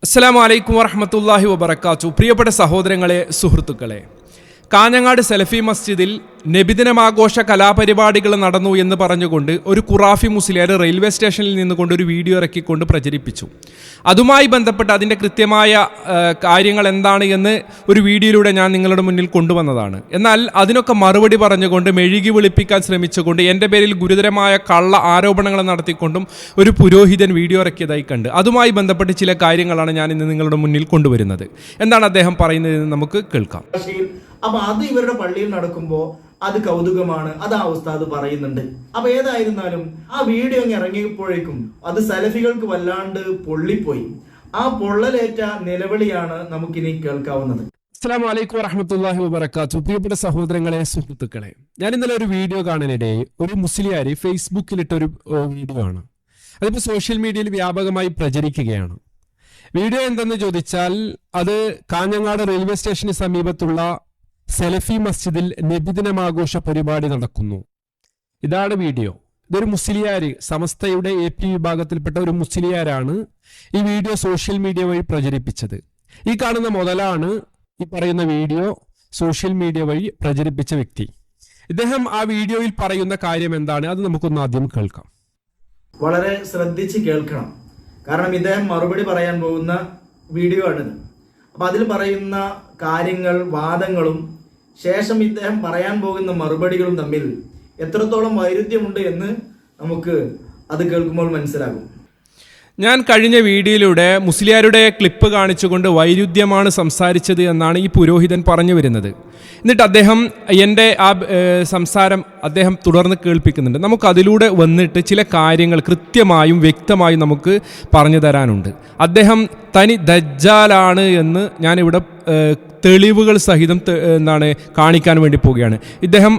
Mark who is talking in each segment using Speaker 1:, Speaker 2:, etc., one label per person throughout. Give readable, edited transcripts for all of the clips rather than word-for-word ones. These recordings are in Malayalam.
Speaker 1: അസ്സലാമു അലൈക്കും വറഹ്മത്തുള്ളാഹി വബറകാതുഹു. പ്രിയപ്പെട്ട സഹോദരങ്ങളെ, സുഹൃത്തുക്കളെ, കാഞ്ഞങ്ങാട് സലഫി മസ്ജിദിൽ നബിദിനമാഘോഷ കലാപരിപാടികൾ നടന്നു എന്ന് പറഞ്ഞുകൊണ്ട് ഒരു ഖുറാഫി മുസ്ലിയാർ റെയിൽവേ സ്റ്റേഷനിൽ നിന്നുകൊണ്ട് ഒരു വീഡിയോ ഇറക്കിക്കൊണ്ട് പ്രചരിപ്പിച്ചു. അതുമായി ബന്ധപ്പെട്ട് അതിൻ്റെ കൃത്യമായ കാര്യങ്ങൾ എന്താണ് എന്ന് ഒരു വീഡിയോയിലൂടെ ഞാൻ നിങ്ങളുടെ മുന്നിൽ കൊണ്ടുവന്നതാണ്. എന്നാൽ അതിനൊക്കെ മറുപടി പറഞ്ഞുകൊണ്ട് മെഴുകി വെളുപ്പിക്കാൻ ശ്രമിച്ചുകൊണ്ട് എൻ്റെ പേരിൽ ഗുരുതരമായ കള്ള ആരോപണങ്ങൾ നടത്തിക്കൊണ്ടും ഒരു പുരോഹിതൻ വീഡിയോ ഇറക്കിയതായി കണ്ട് അതുമായി ബന്ധപ്പെട്ട് ചില കാര്യങ്ങളാണ് ഞാൻ ഇന്ന് നിങ്ങളുടെ മുന്നിൽ കൊണ്ടുവരുന്നത്. എന്താണ് അദ്ദേഹം പറയുന്നതെന്ന് നമുക്ക് കേൾക്കാം.
Speaker 2: അപ്പൊ അത് ഇവരുടെ പള്ളിയിൽ നടക്കുമ്പോൾ അത് കൗതുകമാണ്, അത് ആ ഉസ്താദ് പറയുന്നുണ്ട്. അപ്പൊ ഏതായിരുന്നാലും ആ വീഡിയോ ഇറങ്ങിയപ്പോഴേക്കും അത് സലഫികൾക്ക് വല്ലാണ്ട് പൊള്ളിപ്പോയി. ആ പൊള്ളലേറ്റ നിലവിളിയാണ് നമുക്കിനി കേൾക്കാവുന്നത്.
Speaker 1: അസ്സലാമു അലൈക്കും വറഹ്മത്തുള്ളാഹി വബറകാതുഹു. പ്രിയപ്പെട്ട സഹോദരങ്ങളെ, സുഹൃത്തുക്കളെ, ഞാൻ ഇന്നലെ ഒരു വീഡിയോ കാണാനിടയായി. ഒരു മുസ്ലിയാർ ഫേസ്ബുക്കിലിട്ടൊരു വീഡിയോ ആണ്. അതിപ്പോൾ സോഷ്യൽ മീഡിയയിൽ വ്യാപകമായി പ്രചരിക്കുകയാണ്. വീഡിയോ എന്തെന്ന് ചോദിച്ചാൽ അത് കാഞ്ഞങ്ങാട് റെയിൽവേ സ്റ്റേഷന് സമീപത്തുള്ള സലഫി മസ്ജിദിൽ നബിദിനമാഘോഷ പരിപാടി നടക്കുന്നു. ഇതാണ് വീഡിയോ. ഇതൊരു മുസ്ലിയാർ, സമസ്തയുടെ AP വിഭാഗത്തിൽപ്പെട്ട ഒരു മുസ്ലിയാരാണ് ഈ വീഡിയോ സോഷ്യൽ മീഡിയ വഴി പ്രചരിപ്പിച്ചത്. ഈ കാണുന്ന മുതലാണ് ഈ പറയുന്ന വീഡിയോ സോഷ്യൽ മീഡിയ വഴി പ്രചരിപ്പിച്ച വ്യക്തി. ഇദ്ദേഹം ആ വീഡിയോയിൽ പറയുന്ന കാര്യം എന്താണ്, അത് നമുക്കൊന്ന് ആദ്യം കേൾക്കാം.
Speaker 2: വളരെ ശ്രദ്ധിച്ച് കേൾക്കണം, കാരണം ഇദ്ദേഹം മറുപടി പറയാൻ പോകുന്ന വീഡിയോ ആണിത്. അപ്പൊ അതിൽ പറയുന്ന കാര്യങ്ങൾ, വാദങ്ങളും ശേഷം ഇദ്ദേഹം പറയാൻ പോകുന്ന മറുപടികളും തമ്മിൽ എത്രത്തോളം വൈരുദ്ധ്യമുണ്ട് എന്ന് നമുക്ക് അത് കേൾക്കുമ്പോൾ മനസ്സിലാകും.
Speaker 1: ഞാൻ കഴിഞ്ഞ വീഡിയോയിലൂടെ മുസ്ലിയാരുടെ ക്ലിപ്പ് കാണിച്ചുകൊണ്ട് വൈരുദ്ധ്യമാണ് സംസാരിച്ചത് എന്നാണ് ഈ പുരോഹിതൻ പറഞ്ഞു വരുന്നത്. എന്നിട്ട് അദ്ദേഹം എൻ്റെ ആ സംസാരം അദ്ദേഹം തുടർന്ന് കേൾപ്പിക്കുന്നുണ്ട്. നമുക്ക് അതിലൂടെ വന്നിട്ട് ചില കാര്യങ്ങൾ കൃത്യമായും വ്യക്തമായും നമുക്ക് പറഞ്ഞു തരാനുണ്ട്. അദ്ദേഹം തനി ദജ്ജാലാണ് എന്ന് ഞാനിവിടെ തെളിവുകൾ സഹിതം കാണിക്കാൻ വേണ്ടി പോവുകയാണ്. ഇദ്ദേഹം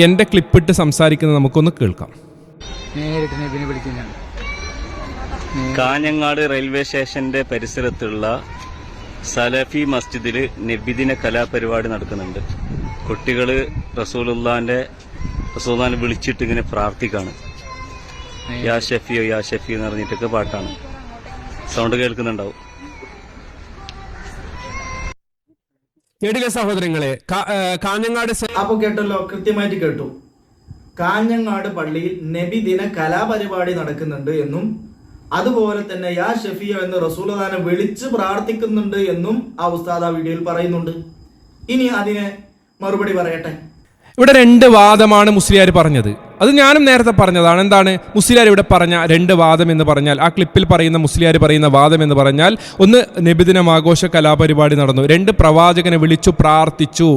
Speaker 1: എൻ്റെ ക്ലിപ്പിട്ട് സംസാരിക്കുന്നത് നമുക്കൊന്ന് കേൾക്കാം.
Speaker 3: കാഞ്ഞങ്ങാട് റെയിൽവേ സ്റ്റേഷന്റെ പരിസരത്തുള്ള സലഫി മസ്ജിദിൽ നബിദിന കലാപരിപാടി നടക്കുന്നുണ്ട്. കുട്ടികള് റസൂലുള്ളാനെ വിളിച്ചിട്ട് ഇങ്ങനെ പ്രാർത്ഥിക്കാണ്. യാ ഷഫിയോ യാ ഷഫി എന്ന് പറഞ്ഞിട്ടൊക്കെ പാട്ടാണ്. സൗണ്ട് കേൾക്കുന്നുണ്ടാവും.
Speaker 1: കേട്ടില്ല സഹോദരങ്ങളെ, കാഞ്ഞങ്ങാട്
Speaker 2: അപ്പൊ കേട്ടല്ലോ, കൃത്യമായിട്ട് കേട്ടു. കാഞ്ഞങ്ങാട് പള്ളിയിൽ നബിദിന കലാപരിപാടി നടക്കുന്നുണ്ട് എന്നും അതുപോലെ തന്നെ യാ ഷഫിയോ എന്ന് റസൂലുള്ളാനെ വിളിച്ച് പ്രാർത്ഥിക്കുന്നുണ്ട് എന്നും ആ ഉസ്താദ് ആ വീഡിയോയിൽ പറയുന്നുണ്ട്. ഇനി അതിന് മറുപടി പറയട്ടെ.
Speaker 1: ഇവിടെ രണ്ട് വാദമാണ് മുസ്ലിയാർ പറഞ്ഞത്. അത് ഞാനും നേരത്തെ പറഞ്ഞതാണ്. എന്താണ് മുസ്ലിയാർ ഇവിടെ പറഞ്ഞ രണ്ട് വാദം എന്ന് പറഞ്ഞാൽ, ആ ക്ലിപ്പിൽ പറയുന്ന മുസ്ലിയാർ പറയുന്ന വാദം എന്ന് പറഞ്ഞാൽ, ഒന്ന് നബിദിനമാഘോഷ കലാപരിപാടി നടന്നു, രണ്ട് പ്രവാചകനെ വിളിച്ചു പ്രാർത്ഥിച്ചു.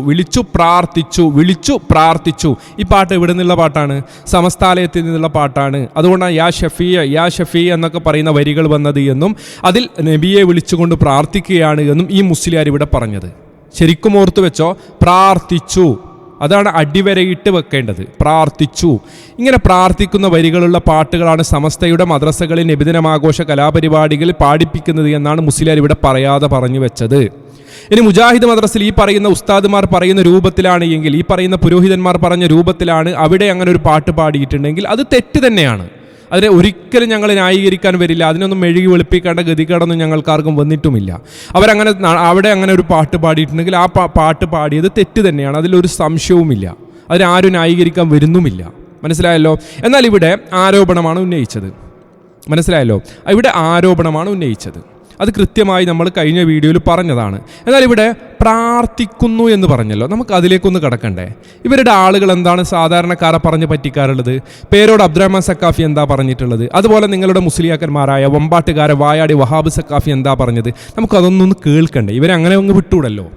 Speaker 1: ഈ പാട്ട് ഇവിടെ നിന്നുള്ള പാട്ടാണ്, സമസ്താലയത്തിൽ നിന്നുള്ള പാട്ടാണ്. അതുകൊണ്ടാണ് യാ ഷഫീ എന്നൊക്കെ പറയുന്ന വരികൾ വന്നത് എന്നും അതിൽ നബിയെ വിളിച്ചുകൊണ്ട് പ്രാർത്ഥിക്കുകയാണ് എന്നും ഈ മുസ്ലിയാർ ഇവിടെ പറഞ്ഞത്. ശരിക്കും ഓർത്തു വെച്ചോ, പ്രാർത്ഥിച്ചു, അതാണ് അടിവരയിട്ട് വെക്കേണ്ടത്. പ്രാർത്ഥിച്ചു. ഇങ്ങനെ പ്രാർത്ഥിക്കുന്ന വരികളുള്ള പാട്ടുകളാണ് സമസ്തയുടെ മദ്രസകളിൽ നബിദിനമാഘോഷ കലാപരിപാടികളിൽ പാടിപ്പിക്കുന്നത് എന്നാണ് മുസ്ലിയാർ ഇവിടെ പറയാതെ പറഞ്ഞു വെച്ചത്. ഇനി മുജാഹിദ് മദ്രസയിൽ ഈ പറയുന്ന ഉസ്താദുമാർ പറയുന്ന രൂപത്തിലാണ് എങ്കിൽ, ഈ പറയുന്ന പുരോഹിതന്മാർ പറഞ്ഞ രൂപത്തിലാണ് അവിടെ അങ്ങനെ ഒരു പാട്ട് പാടിയിട്ടുണ്ടെങ്കിൽ അത് തെറ്റ് തന്നെയാണ്. അതിനെ ഒരിക്കലും ഞങ്ങൾ ന്യായീകരിക്കാൻ വരില്ല. അതിനൊന്നും മെഴുകി വെളുപ്പിക്കേണ്ട ഗതികേടൊന്നും ഞങ്ങൾക്കാർക്കും വന്നിട്ടുമില്ല. അവരങ്ങനെ അവിടെ അങ്ങനെ ഒരു പാട്ട് പാടിയിട്ടുണ്ടെങ്കിൽ ആ പാട്ട് പാടിയത് തെറ്റ് തന്നെയാണ്, അതിലൊരു സംശയവുമില്ല. അതിനാരും ന്യായീകരിക്കാൻ വരുന്നുമില്ല. മനസ്സിലായല്ലോ. എന്നാൽ ഇവിടെ ആരോപണമാണ് ഉന്നയിച്ചത്. മനസ്സിലായല്ലോ, ഇവിടെ ആരോപണമാണ് ഉന്നയിച്ചത്. അത് കൃത്യമായി നമ്മൾ കഴിഞ്ഞ വീഡിയോയിൽ പറഞ്ഞതാണ്. എന്നാൽ ഇവിടെ പ്രാർത്ഥിക്കുന്നു എന്ന് പറഞ്ഞല്ലോ, നമുക്ക് അതിലേക്കൊന്ന് കിടക്കണ്ടേ. ഇവരുടെ ആളുകൾ എന്താണ് സാധാരണക്കാരെ പറഞ്ഞ് പറ്റിക്കാറുള്ളത്? പേരോട് അബ്ദുറഹ്മാൻ സക്കാഫി എന്താ പറഞ്ഞിട്ടുള്ളത്? അതുപോലെ നിങ്ങളുടെ മുസ്ലിയാക്കന്മാരായ വമ്പാട്ടുകാരെ വായാടി വഹാബ് സക്കാഫി എന്താ പറഞ്ഞത്? നമുക്കതൊന്നൊന്ന് കേൾക്കണ്ടേ. ഇവരങ്ങനെ അങ്ങ് വിട്ടുകൂടല്ലോ.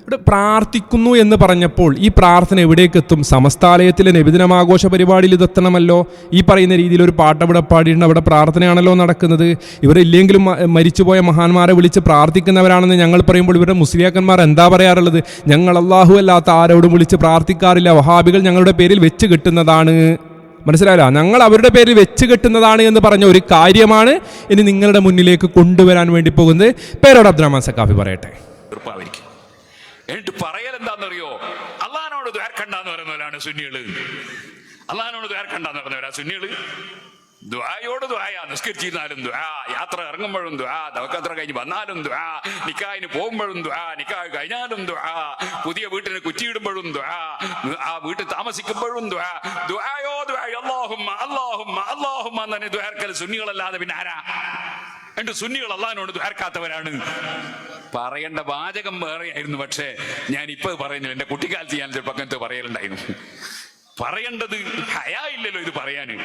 Speaker 1: ഇവിടെ പ്രാർത്ഥിക്കുന്നു എന്ന് പറഞ്ഞപ്പോൾ ഈ പ്രാർത്ഥന എവിടേക്കെത്തും? സമസ്താലയത്തിലെ നബിദിനമാഘോഷ പരിപാടിയിൽ ഇതെത്തണമല്ലോ. ഈ പറയുന്ന രീതിയിൽ ഒരു പാട്ട് അവിടെ പാടിയിട്ടുണ്ട്, അവിടെ പ്രാർത്ഥനയാണല്ലോ നടക്കുന്നത്. ഇവരില്ലെങ്കിലും മരിച്ചുപോയ മഹാന്മാരെ വിളിച്ച് പ്രാർത്ഥിക്കുന്നവരാണെന്ന് ഞങ്ങൾ പറയുമ്പോൾ ഇവരുടെ മുസ്ലിയാക്കന്മാർ എന്താ പറയാറുള്ളത്? ഞങ്ങൾ അല്ലാഹു അല്ലാത്ത ആരോടും വിളിച്ച് പ്രാർത്ഥിക്കാറില്ല, വഹാബികൾ ഞങ്ങളുടെ പേരിൽ വെച്ച് കെട്ടുന്നതാണ്. മനസ്സിലായില്ല, ഞങ്ങൾ അവരുടെ പേരിൽ വെച്ച് കെട്ടുന്നതാണ് എന്ന് പറഞ്ഞ ഒരു കാര്യമാണ് ഇനി നിങ്ങളുടെ മുന്നിലേക്ക് കൊണ്ടുവരാൻ വേണ്ടി പോകുന്നത്. പേരോട് അബ്ദുറഹ്മാൻ സക്കാഫി പറയട്ടെ.
Speaker 4: എന്നിട്ട് പറയൽ എന്താണെന്നറിയോ? അള്ളാഹിനോട് ദ്വാരക്കണ്ടെന്ന് പറയുന്നവരാണ് സുന്നികള്. അള്ളാഹിനോട് ദ്വാരക്കണ്ടെന്ന് പറഞ്ഞവരാ സുന്നികള്. ദുആയോട് ദുആയാ, നിസ്കരിച്ചിരുന്നാലും ദുആ, യാത്ര ഇറങ്ങുമ്പോഴും ദുആ, തവക്കത്ര കഴിഞ്ഞ് വന്നാലും ദുആ, നിക്കാഹിന് പോകുമ്പോഴും ദുആ, നിക്കാഹ് കഴിഞ്ഞാലും ദുആ, പുതിയ വീട്ടിന് കുറ്റിയിടുമ്പോഴും ദുആ, ആ വീട്ടിൽ താമസിക്കുമ്പോഴും ദുആ, ദുആയോ ദുആ, അല്ലാഹുമ്മ അല്ലാഹുമ്മ അല്ലാഹുമ്മ എന്ന് ദുആർക്കൽ സുന്നികളല്ലാതെ പിന്നെ ആരാ? എന്റെ സുന്നികൾ അല്ലാഹുവിനോട് ദുആർക്കാത്തവരാണ്. പറയേണ്ട വാചകം വേറെയായിരുന്നു, പക്ഷേ ഞാൻ ഇപ്പൊ പറയുന്നില്ല. എന്റെ കുട്ടിക്കാലത്ത് ഞാൻ ചിലപ്പോൾ അങ്ങനത്തെ പറയലുണ്ടായിരുന്നു. പറയേണ്ടത് ഹയാ ഇല്ലല്ലോ ഇത് പറയാന്.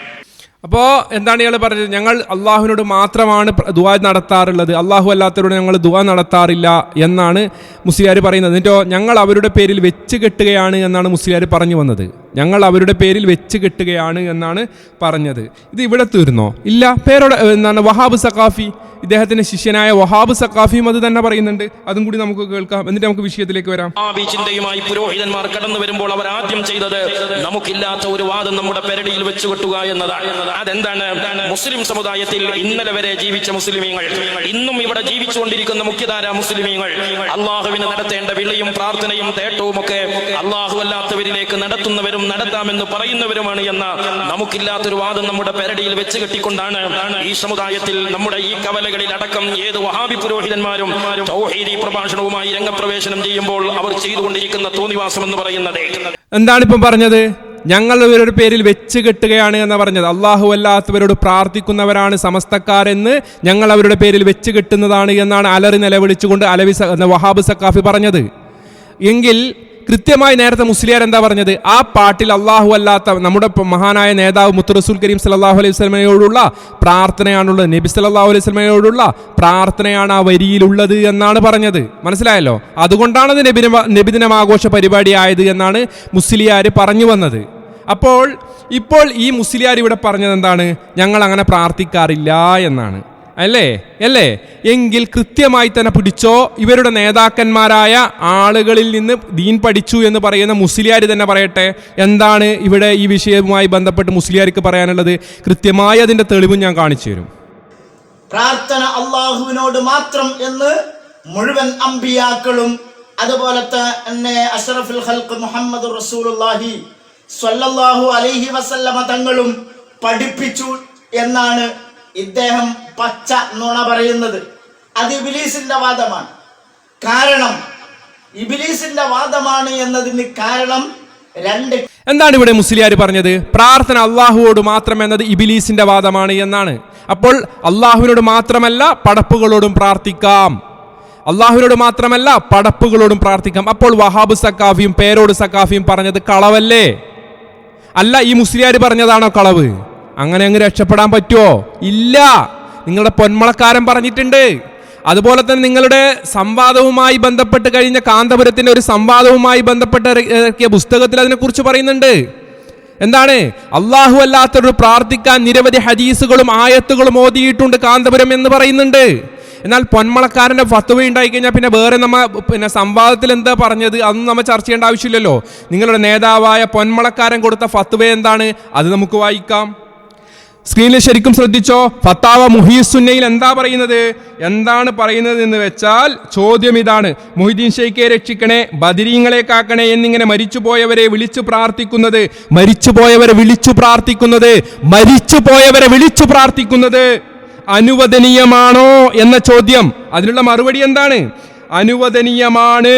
Speaker 1: അപ്പോൾ എന്താണ് ഇയാൾ പറഞ്ഞത്? ഞങ്ങൾ അള്ളാഹുവിനോട് മാത്രമാണ് ദുആ നടത്താറുള്ളത്, അള്ളാഹു അല്ലാത്തവരോട് ഞങ്ങൾ ദുആ നടത്താറില്ല എന്നാണ് മുസ്ലിയാർ പറയുന്നത്. എന്നിട്ടോ ഞങ്ങൾ അവരുടെ പേരിൽ വെച്ച് കെട്ടുകയാണ് എന്നാണ് മുസ്ലിയാർ പറഞ്ഞു വന്നത്. ഞങ്ങൾ അവരുടെ പേരിൽ വെച്ച് കെട്ടുകയാണ് എന്നാണ് പറഞ്ഞത്. ഇത് ഇവിടെ തീർന്നോ? ഇല്ല. പേരോട് എന്താണ് വഹാബ് സഖാഫി, ഇദ്ദേഹത്തിന്റെ ശിഷ്യനായ വഹാബ് സഖാഫിയും അത് തന്നെ പറയുന്നുണ്ട്. അതും കൂടി നമുക്ക് കേൾക്കാം, എന്നിട്ട് നമുക്ക് വിഷയത്തിലേക്ക് വരാം.
Speaker 5: ചിന്തയുമായി പുരോഹിതന്മാർ കടന്നു വരുമ്പോൾ അവർ ആദ്യം ചെയ്തത് നമുക്കില്ലാത്ത ഒരു വാദം നമ്മുടെ പെരടിയിൽ വെച്ചു കെട്ടുക എന്നതാണ്. അതെന്താണ്? മുസ്ലിം സമുദായത്തിൽ ഇന്നലെ വരെ ജീവിച്ച മുസ്ലിമീങ്ങൾ, ഇന്നും ഇവിടെ ജീവിച്ചുകൊണ്ടിരിക്കുന്ന മുഖ്യധാര മുസ്ലിമീങ്ങൾ അള്ളാഹുവിന് നടത്തേണ്ട വിളിയും പ്രാർത്ഥനയും തേട്ടവും ഒക്കെ അള്ളാഹു അല്ലാത്തവരിലേക്ക് നടത്തുന്നവരും നടത്താമെന്ന് പറയുന്നവരുമാണ് എന്ന നമുക്കില്ലാത്തൊരു വാദം നമ്മുടെ പെരടിയിൽ വെച്ച് കെട്ടിക്കൊണ്ടാണ് ഈ സമുദായത്തിൽ, നമ്മുടെ ഈ കവലകളിൽ അടക്കം ഏത് വഹാബി പുരോഹിതന്മാരും തൗഹീദി പ്രഭാഷണവുമായി രംഗപ്രവേശനം ചെയ്യുമ്പോൾ അവർ ചെയ്തുകൊണ്ടിരിക്കുന്ന തോന്നിവാസം എന്ന് പറയുന്നത്.
Speaker 1: എന്താണ് ഇപ്പം പറഞ്ഞത്? ഞങ്ങൾ ഇവരുടെ പേരിൽ വെച്ച് കെട്ടുകയാണ് എന്ന് പറഞ്ഞത്. അള്ളാഹു അല്ലാത്തവരോട് പ്രാർത്ഥിക്കുന്നവരാണ് സമസ്തക്കാരെന്ന് ഞങ്ങൾ അവരുടെ പേരിൽ വെച്ച് കെട്ടുന്നതാണ് എന്നാണ് അലറി നിലവിളിച്ചുകൊണ്ട് വഹാബ് സഖാഫി പറഞ്ഞത്. എങ്കിൽ കൃത്യമായി നേരത്തെ മുസ്ലിയാർ എന്താ പറഞ്ഞത്? ആ പാട്ടിൽ അള്ളാഹു അല്ലാത്ത നമ്മുടെ മഹാനായ നേതാവ് മുത്ത് റസൂൽ കരീം സല്ലല്ലാഹു അലൈഹി വസല്ലമയോടുള്ള പ്രാർത്ഥനയാണുള്ളത്, നബി സല്ലല്ലാഹു അലൈഹി വസല്ലമയോടുള്ള പ്രാർത്ഥനയാണ് ആ വരിയിലുള്ളത് എന്നാണ് പറഞ്ഞത്. മനസ്സിലായല്ലോ? അതുകൊണ്ടാണ് അത് നബിദിനമാഘോഷ പരിപാടിയായത് എന്നാണ് മുസ്ലിയാർ പറഞ്ഞു വന്നത്. ഇപ്പോൾ ഈ മുസ്ലിയാർ ഇവിടെ പറഞ്ഞത് എന്താണ്? ഞങ്ങൾ അങ്ങനെ പ്രാർത്ഥിക്കാറില്ല എന്നാണ്. അല്ലേ? എങ്കിൽ കൃത്യമായി തന്നെ പിടിച്ചോ. ഇവരുടെ നേതാക്കന്മാരായ ആളുകളിൽ നിന്ന് ദീൻ പഠിച്ചു എന്ന് പറയുന്ന മുസ്ലിയാർ തന്നെ പറയട്ടെ, എന്താണ് ഇവിടെ ഈ വിഷയവുമായി ബന്ധപ്പെട്ട് മുസ്ലിയാർക്ക് പറയാനുള്ളത്? കൃത്യമായി അതിന്റെ തെളിവും ഞാൻ കാണിച്ചു തരും.
Speaker 2: പ്രാർത്ഥന അള്ളാഹുവിനോട് മാത്രം എന്ന് മുഴുവൻ അമ്പിയാക്കളും അതുപോലെ തന്നെ അഷ്റഫുൽ ഖൽഖ് മുഹമ്മദ് റസൂലുള്ളാഹി സ്വല്ലല്ലാഹു അലൈഹി വസല്ലമ തങ്ങളും പഠിപ്പിച്ചു എന്നാണ് ഇദ്ദേഹം പച്ച നുണ പറയുന്നത്. അത് ഇബ്ലീസിന്റെ വാദമാണ്. കാരണം ഇബ്ലീസിന്റെ വാദമാണ് എന്നതിന് കാരണം രണ്ട്.
Speaker 1: എന്താണ് ഇവിടെ മുസ്ലിയാർ പറഞ്ഞത്? പ്രാർത്ഥന അള്ളാഹുവോട് മാത്രം എന്നത് ഇബ്ലീസിന്റെ വാദമാണ് എന്നാണ്. അപ്പോൾ അള്ളാഹുവിനോട് മാത്രമല്ല പടപ്പുകളോടും പ്രാർത്ഥിക്കാം, അള്ളാഹുവിനോട് മാത്രമല്ല പടപ്പുകളോടും പ്രാർത്ഥിക്കാം. അപ്പോൾ വഹാബ് സഖാഫിയും പേരോട് സഖാഫിയും പറഞ്ഞത് കളവല്ലേ? അല്ല, ഈ മുസ്ലിയാർ പറഞ്ഞതാണോ കളവ്? അങ്ങനെ അങ്ങ് രക്ഷപ്പെടാൻ പറ്റുമോ? ഇല്ല. നിങ്ങളുടെ പൊന്മളക്കാരൻ പറഞ്ഞിട്ടുണ്ട്. അതുപോലെ തന്നെ നിങ്ങളുടെ സംവാദവുമായി ബന്ധപ്പെട്ട് കഴിഞ്ഞ കാന്തപുരത്തിന്റെ ഒരു സംവാദവുമായി ബന്ധപ്പെട്ട് ഇറക്കിയ പുസ്തകത്തിൽ അതിനെക്കുറിച്ച് പറയുന്നുണ്ട്. എന്താണ്? അള്ളാഹു അല്ലാത്തവരോട് പ്രാർത്ഥിക്കാൻ നിരവധി ഹദീസുകളും ആയത്തുകളും ഓതിയിട്ടുണ്ട് കാന്തപുരം എന്ന് പറയുന്നുണ്ട്. എന്നാൽ പൊന്മളക്കാരൻ്റെ ഫത്വ ഉണ്ടായി കഴിഞ്ഞാൽ പിന്നെ വേറെ പിന്നെ സംവാദത്തിൽ എന്താ പറഞ്ഞത് അതൊന്നും നമ്മൾ ചർച്ച ചെയ്യേണ്ട ആവശ്യമില്ലല്ലോ. നിങ്ങളുടെ നേതാവായ പൊന്മളക്കാരൻ കൊടുത്ത ഫത്വ എന്താണ്? അത് നമുക്ക് വായിക്കാം. സ്ക്രീനിൽ ശരിക്കും ശ്രദ്ധിച്ചോ. ഫത്താവ മുഹീസുന്നയിൽ എന്താണ് പറയുന്നത് എന്ന് വെച്ചാൽ ചോദ്യം ഇതാണ്: മുഹീദ്ദീൻ ഷെയ്ഖെ രക്ഷിക്കണേ, ബദരീങ്ങളെ കാക്കണേ എന്നിങ്ങനെ മരിച്ചുപോയവരെ വിളിച്ചു പ്രാർത്ഥിക്കുന്നത് അനുവദനീയമാണോ എന്ന ചോദ്യം. അതിനുള്ള മറുപടി എന്താണ്? അനുവദനീയമാണ്.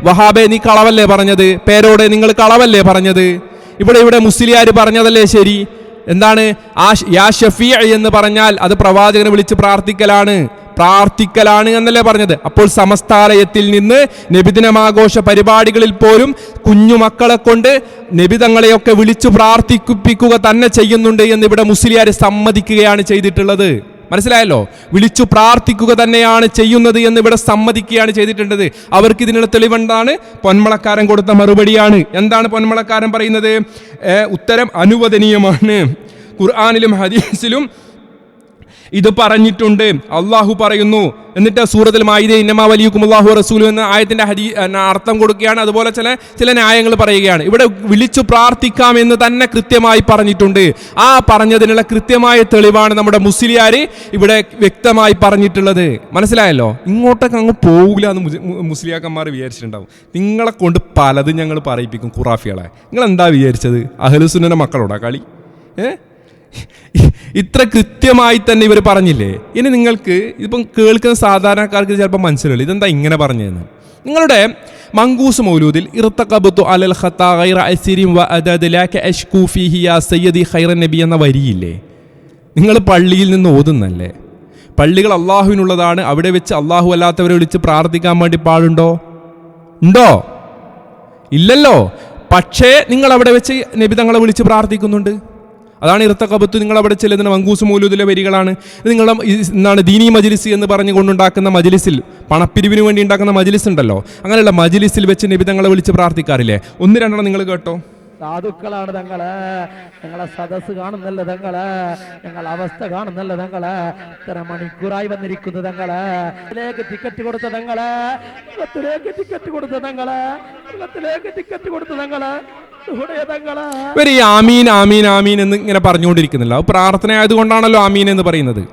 Speaker 1: വഹാബെ, നീ കളവല്ലേ പറഞ്ഞത്? പേരോടെ നിങ്ങൾ കളവല്ലേ പറഞ്ഞത്? ഇവിടെ മുസ്ലിയാർ പറഞ്ഞതല്ലേ ശരി? എന്താണ്? യാ ഷഫീ എന്ന് പറഞ്ഞാൽ അത് പ്രവാചകനെ വിളിച്ച് പ്രാർത്ഥിക്കലാണ് എന്നല്ലേ പറഞ്ഞത്? അപ്പോൾ സമസ്താലയത്തിൽ നിന്ന് നബിദിനമാഘോഷ പരിപാടികളിൽ പോലും കുഞ്ഞുമക്കളെ കൊണ്ട് നബിതങ്ങളെയൊക്കെ വിളിച്ചു പ്രാർത്ഥിപ്പിക്കുക തന്നെ ചെയ്യുന്നുണ്ട് എന്ന് ഇവിടെ മുസ്ലിയാർ സമ്മതിക്കുകയാണ് ചെയ്തിട്ടുള്ളത്. മനസ്സിലായല്ലോ? വിളിച്ചു പ്രാർത്ഥിക്കുക തന്നെയാണ് ചെയ്യുന്നത് എന്ന് ഇവിടെ സമ്മതിക്കുകയാണ് ചെയ്തിട്ടുള്ളത്. അവർക്ക് ഇതിനുള്ള തെളിവെന്താണ്? പൊന്മളക്കാരൻ കൊടുത്ത മറുപടിയാണ്. എന്താണ് പൊന്മളക്കാരൻ പറയുന്നത്? ഉത്തരം അനുവദനീയമാണ്. ഖുർആനിലും ഹദീസിലും ഇത് പറഞ്ഞിട്ടുണ്ട്. അള്ളാഹു പറയുന്നു. എന്നിട്ട് സൂറത്തുൽ മാഇദ ഇന്നമാ വലിയുക്കും അല്ലാഹു റസൂലു എന്ന ആയത്തിന്റെ അർത്ഥം കൊടുക്കുകയാണ്. അതുപോലെ ചില ന്യായങ്ങൾ പറയുകയാണ്. ഇവിടെ വിളിച്ചു പ്രാർത്ഥിക്കാം എന്ന് തന്നെ കൃത്യമായി പറഞ്ഞിട്ടുണ്ട്. ആ പറഞ്ഞതിനുള്ള കൃത്യമായ തെളിവാണ് നമ്മുടെ മുസ്ലിയാർ ഇവിടെ വ്യക്തമായി പറഞ്ഞിട്ടുള്ളത്. മനസ്സിലായല്ലോ? ഇങ്ങോട്ടൊക്കെ അങ്ങ് പോകില്ല എന്ന് മുസ്ലിയാക്കന്മാർ വിചാരിച്ചിട്ടുണ്ടാവും. നിങ്ങളെ കൊണ്ട് പലതും ഞങ്ങൾ പറയിപ്പിക്കും ഖുറാഫികളെ. നിങ്ങൾ എന്താ വിചാരിച്ചത്? അഹ്ലുസുന്നയുടെ മക്കളോടാ കളി? ഇത്ര കൃത്യമായി തന്നെ ഇവർ പറഞ്ഞില്ലേ? ഇനി നിങ്ങൾക്ക് ഇതിപ്പം കേൾക്കുന്ന സാധാരണക്കാർക്ക് ചിലപ്പോൾ മനസ്സിലാവില്ല ഇതെന്താ ഇങ്ങനെ പറഞ്ഞതെന്ന്. നിങ്ങളുടെ മങ്കൂസ് മൗലൂദിൽ ഇർതഖബതു അലൽ ഖത്താ ഗൈറ അസിരിൻ വഅദദ ലാക അഷ്കൂ ഫീഹി യാ സയ്യിദി ഖൈറൻ നബി എന്ന വരിയില്ലേ? നിങ്ങൾ പള്ളിയിൽ നിന്ന് ഓതുന്നല്ലേ? പള്ളികൾ അള്ളാഹുവിനുള്ളതാണ്. അവിടെ വെച്ച് അള്ളാഹു അല്ലാത്തവരെ വിളിച്ച് പ്രാർത്ഥിക്കാൻ വേണ്ടി പാടുണ്ടോ? ഉണ്ടോ? ഇല്ലല്ലോ. പക്ഷേ നിങ്ങൾ അവിടെ വെച്ച് നബി തങ്ങളെ വിളിച്ച് പ്രാർത്ഥിക്കുന്നുണ്ട്. അതാണ് ഇർതഖബത്തു നിങ്ങൾ അവിടെ ചെല്ലുന്ന മങ്കൂസ് മൗലൂദിലെ വരികളാണ്. നിങ്ങളുടെ എന്താണ് ദീനി മജ്ലിസ് എന്ന് പറഞ്ഞുകൊണ്ടുണ്ടാക്കുന്ന മജ്ലിസിൽ, പണപ്പിരിവിന് വേണ്ടി ഉണ്ടാക്കുന്ന മജ്ലിസ് ഉണ്ടല്ലോ, അങ്ങനെയുള്ള മജ്ലിസിൽ വെച്ച് നബി തങ്ങളെ വിളിച്ച് പ്രാർത്ഥിക്കാറില്ലേ? ഒന്ന് രണ്ടെണ്ണം നിങ്ങൾ കേട്ടോ.
Speaker 6: സാധുക്കളാണ് തങ്ങള്, ഞങ്ങളെ സദസ് കാണുന്നല്ല തങ്ങള്, ഞങ്ങളെ അവസ്ഥ കാണുന്നല്ല തങ്ങള്, ഇത്ര മണിക്കൂറായി വന്നിരിക്കുന്നു തങ്ങള്, ടിക്കറ്റ് കൊടുത്ത തങ്ങള്, ടിക്കറ്റ് കൊടുത്ത തങ്ങള്, ടിക്കറ്റ് കൊടുത്ത തങ്ങള്,
Speaker 1: ഇവർ ഈ ആമീൻ ആമീൻ ആമീൻ എന്ന് ഇങ്ങനെ പറഞ്ഞുകൊണ്ടിരിക്കുന്നില്ല. പ്രാർത്ഥന ആയതുകൊണ്ടാണല്ലോ ആമീൻ എന്ന് പറയുന്നത്.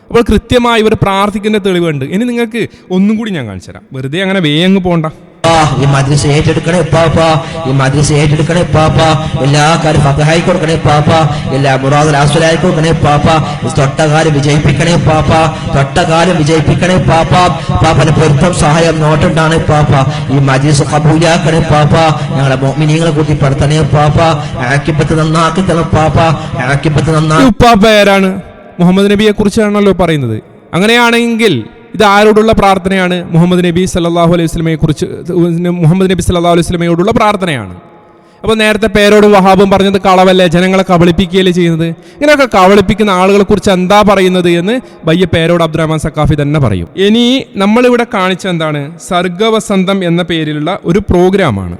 Speaker 1: അപ്പോൾ കൃത്യമായി ഇവർ പ്രാർത്ഥിക്കുന്ന തെളിവുണ്ട്. ഇനി നിങ്ങൾക്ക് ഒന്നും കൂടി ഞാൻ കാണിച്ചു തരാം. വെറുതെ അങ്ങനെ വേഗം പോണ്ട.
Speaker 7: ഈ മദ്രസ ഏറ്റെടുക്കണേ പാപ്പ, ഈ മദ്രസ ഏറ്റെടുക്കണേ പാപ്പ, എല്ലാ കാര്യം ഫതഹായി കൊടുക്കണേ പാപ്പ, എല്ലാ മുറാദുൽ ആസ്വലായി കൊടുക്കണേ പാപ്പ, തൊട്ടകാലം വിജയിപ്പിക്കണേ പാപ്പ, തൊട്ടകാലം വിജയിപ്പിക്കണേ പാപ്പ, പാപ്പന്റെ പൊരുത്തം സഹായം നോട്ടുണ്ടാണ് പാപ്പ, ഈ മദ്രസ കബൂലാക്കണേ പാപ്പ, ഞങ്ങളെ മുഅ്മിനീങ്ങളെ കൂട്ടി പെടുത്തണേ പാപ്പ, ആക്കിബത്ത് നന്നാക്കി തരണം പാപ്പ, ആക്കിബത്ത് നന്നാക്കി.
Speaker 1: ഉപ്പാപ്പ ആരാണ്? മുഹമ്മദ് നബിയെ കുറിച്ചാണല്ലോ പറയുന്നത്. അങ്ങനെയാണെങ്കിൽ ഇത് ആരോടുള്ള പ്രാർത്ഥനയാണ്? മുഹമ്മദ് നബി സല്ലല്ലാഹു അലൈഹി വസല്ലമയെ കുറിച്ച്, മുഹമ്മദ് നബി സല്ലല്ലാഹു അലൈഹി വസല്ലമയോടുള്ള പ്രാർത്ഥനയാണ്. അപ്പോൾ നേരത്തെ പേരോട് വഹാബും പറഞ്ഞത് കളവല്ലേ, ജനങ്ങളെ കബളിപ്പിക്കുകയല്ലേ ചെയ്യുന്നത്? ഇങ്ങനെയൊക്കെ കബളിപ്പിക്കുന്ന ആളുകളെ കുറിച്ച് എന്താ പറയുന്നത് എന്ന് ബയ്യ പേരോട് അബ്ദുറഹ്മാൻ സഖാഫി തന്നെ പറയും. ഇനി നമ്മളിവിടെ കാണിച്ച എന്താണ്? സർഗവസന്തം എന്ന പേരിലുള്ള ഒരു പ്രോഗ്രാമാണ്.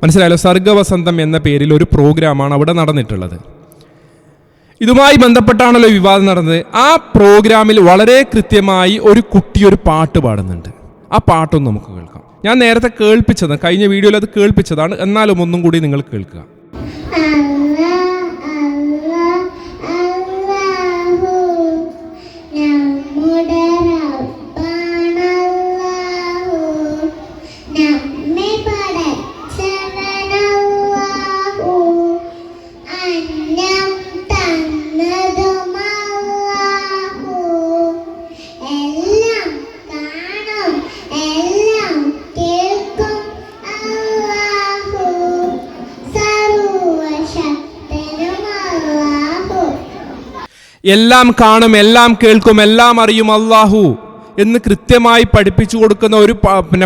Speaker 1: മനസ്സിലായല്ലോ? സർഗവസന്തം എന്ന പേരിൽ ഒരു പ്രോഗ്രാമാണ് അവിടെ നടന്നിട്ടുള്ളത്. ഇതുമായി ബന്ധപ്പെട്ടാണല്ലോ വിവാദം നടന്നത്. ആ പ്രോഗ്രാമിൽ വളരെ കൃത്യമായി ഒരു കുട്ടി ഒരു പാട്ട് പാടുന്നുണ്ട്. ആ പാട്ടൊന്നും നമുക്ക് കേൾക്കാം. ഞാൻ നേരത്തെ കേൾപ്പിച്ചത്, കഴിഞ്ഞ വീഡിയോയിൽ അത് കേൾപ്പിച്ചതാണ്, എന്നാലും ഒന്നും കൂടി നിങ്ങൾ കേൾക്കുക. എല്ലാം കാണും, എല്ലാം കേൾക്കും, എല്ലാം അറിയും അല്ലാഹു എന്ന് കൃത്യമായി പഠിപ്പിച്ചു കൊടുക്കുന്ന ഒരു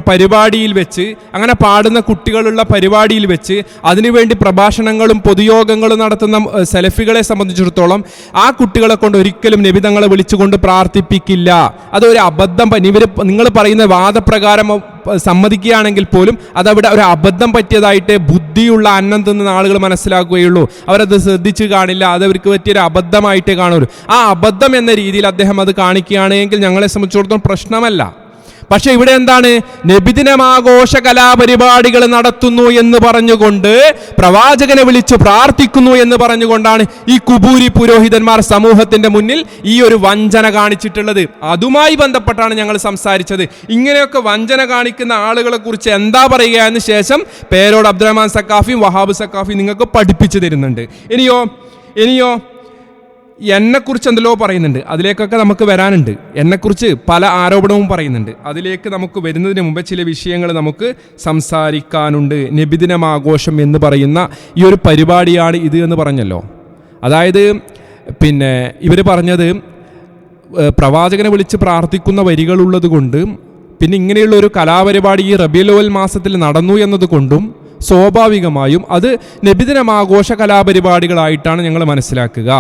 Speaker 1: പരിപാടിയിൽ വെച്ച്, അങ്ങനെ പാടുന്ന കുട്ടികളുള്ള പരിപാടിയിൽ വെച്ച് അതിനുവേണ്ടി പ്രഭാഷണങ്ങളും പൊതുയോഗങ്ങളും നടത്തുന്ന സലഫികളെ സംബന്ധിച്ചിടത്തോളം ആ കുട്ടികളെ കൊണ്ട് ഒരിക്കലും നബി തങ്ങളെ വിളിച്ചുകൊണ്ട് പ്രാർത്ഥിപ്പിക്കില്ല. അതൊരു അബദ്ധം. നിങ്ങൾ പറയുന്ന വാദപ്രകാരം സമ്മതിക്കുകയാണെങ്കിൽ പോലും അതവിടെ ഒരു അബദ്ധം പറ്റിയതായിട്ട് ബുദ്ധിയുള്ള അന്നം തിന്നുന്ന ആളുകൾ മനസ്സിലാക്കുകയുള്ളൂ. അവരത് ശ്രദ്ധിച്ച് കാണില്ല. അതവർക്ക് പറ്റിയൊരു അബദ്ധമായിട്ടേ കാണുള്ളൂ. ആ അബദ്ധം എന്ന രീതിയിൽ അദ്ദേഹം അത് കാണിക്കുകയാണെങ്കിൽ ഞങ്ങളെ സംബന്ധിച്ചിടത്തോളം പ്രശ്നമല്ല. പക്ഷെ ഇവിടെ എന്താണ്? നബിദിനമാഘോഷ കലാപരിപാടികൾ നടത്തുന്നു എന്ന് പറഞ്ഞുകൊണ്ട്, പ്രവാചകനെ വിളിച്ചു പ്രാർത്ഥിക്കുന്നു എന്ന് പറഞ്ഞുകൊണ്ടാണ് ഈ കുബൂരി പുരോഹിതന്മാർ സമൂഹത്തിന്റെ മുന്നിൽ ഈ ഒരു വഞ്ചന കാണിച്ചിട്ടുള്ളത്. അതുമായി ബന്ധപ്പെട്ടാണ് ഞങ്ങൾ സംസാരിച്ചത്. ഇങ്ങനെയൊക്കെ വഞ്ചന കാണിക്കുന്ന ആളുകളെ കുറിച്ച് എന്താ പറയുക എന്ന് ശേഷം പേരോട് അബ്ദുറഹ്മാൻ സഖാഫിയും വഹാബ് സഖാഫിയും നിങ്ങൾക്ക് പഠിപ്പിച്ചു തരുന്നുണ്ട്. ഇനിയോ എന്നെക്കുറിച്ച് എന്തെല്ലോ പറയുന്നുണ്ട്. അതിലേക്കൊക്കെ നമുക്ക് വരാനുണ്ട്. എന്നെക്കുറിച്ച് പല ആരോപണവും പറയുന്നുണ്ട്. അതിലേക്ക് നമുക്ക് വരുന്നതിന് മുമ്പ് ചില വിഷയങ്ങൾ നമുക്ക് സംസാരിക്കാനുണ്ട്. നബിദിനമാഘോഷം എന്ന് പറയുന്ന ഈ ഒരു പരിപാടിയാണ് ഇത് എന്ന് പറഞ്ഞല്ലോ. അതായത് ഇവർ പറഞ്ഞത് പ്രവാചകനെ വിളിച്ച് പ്രാർത്ഥിക്കുന്ന വരികളുള്ളത് കൊണ്ട്, പിന്നെ ഇങ്ങനെയുള്ള ഒരു കലാപരിപാടി ഈ റബീഉൽ അവ്വൽ മാസത്തിൽ നടന്നു എന്നതുകൊണ്ടും സ്വാഭാവികമായും അത് നബിദിനമാഘോഷ കലാപരിപാടികളായിട്ടാണ് ഞങ്ങൾ മനസ്സിലാക്കുക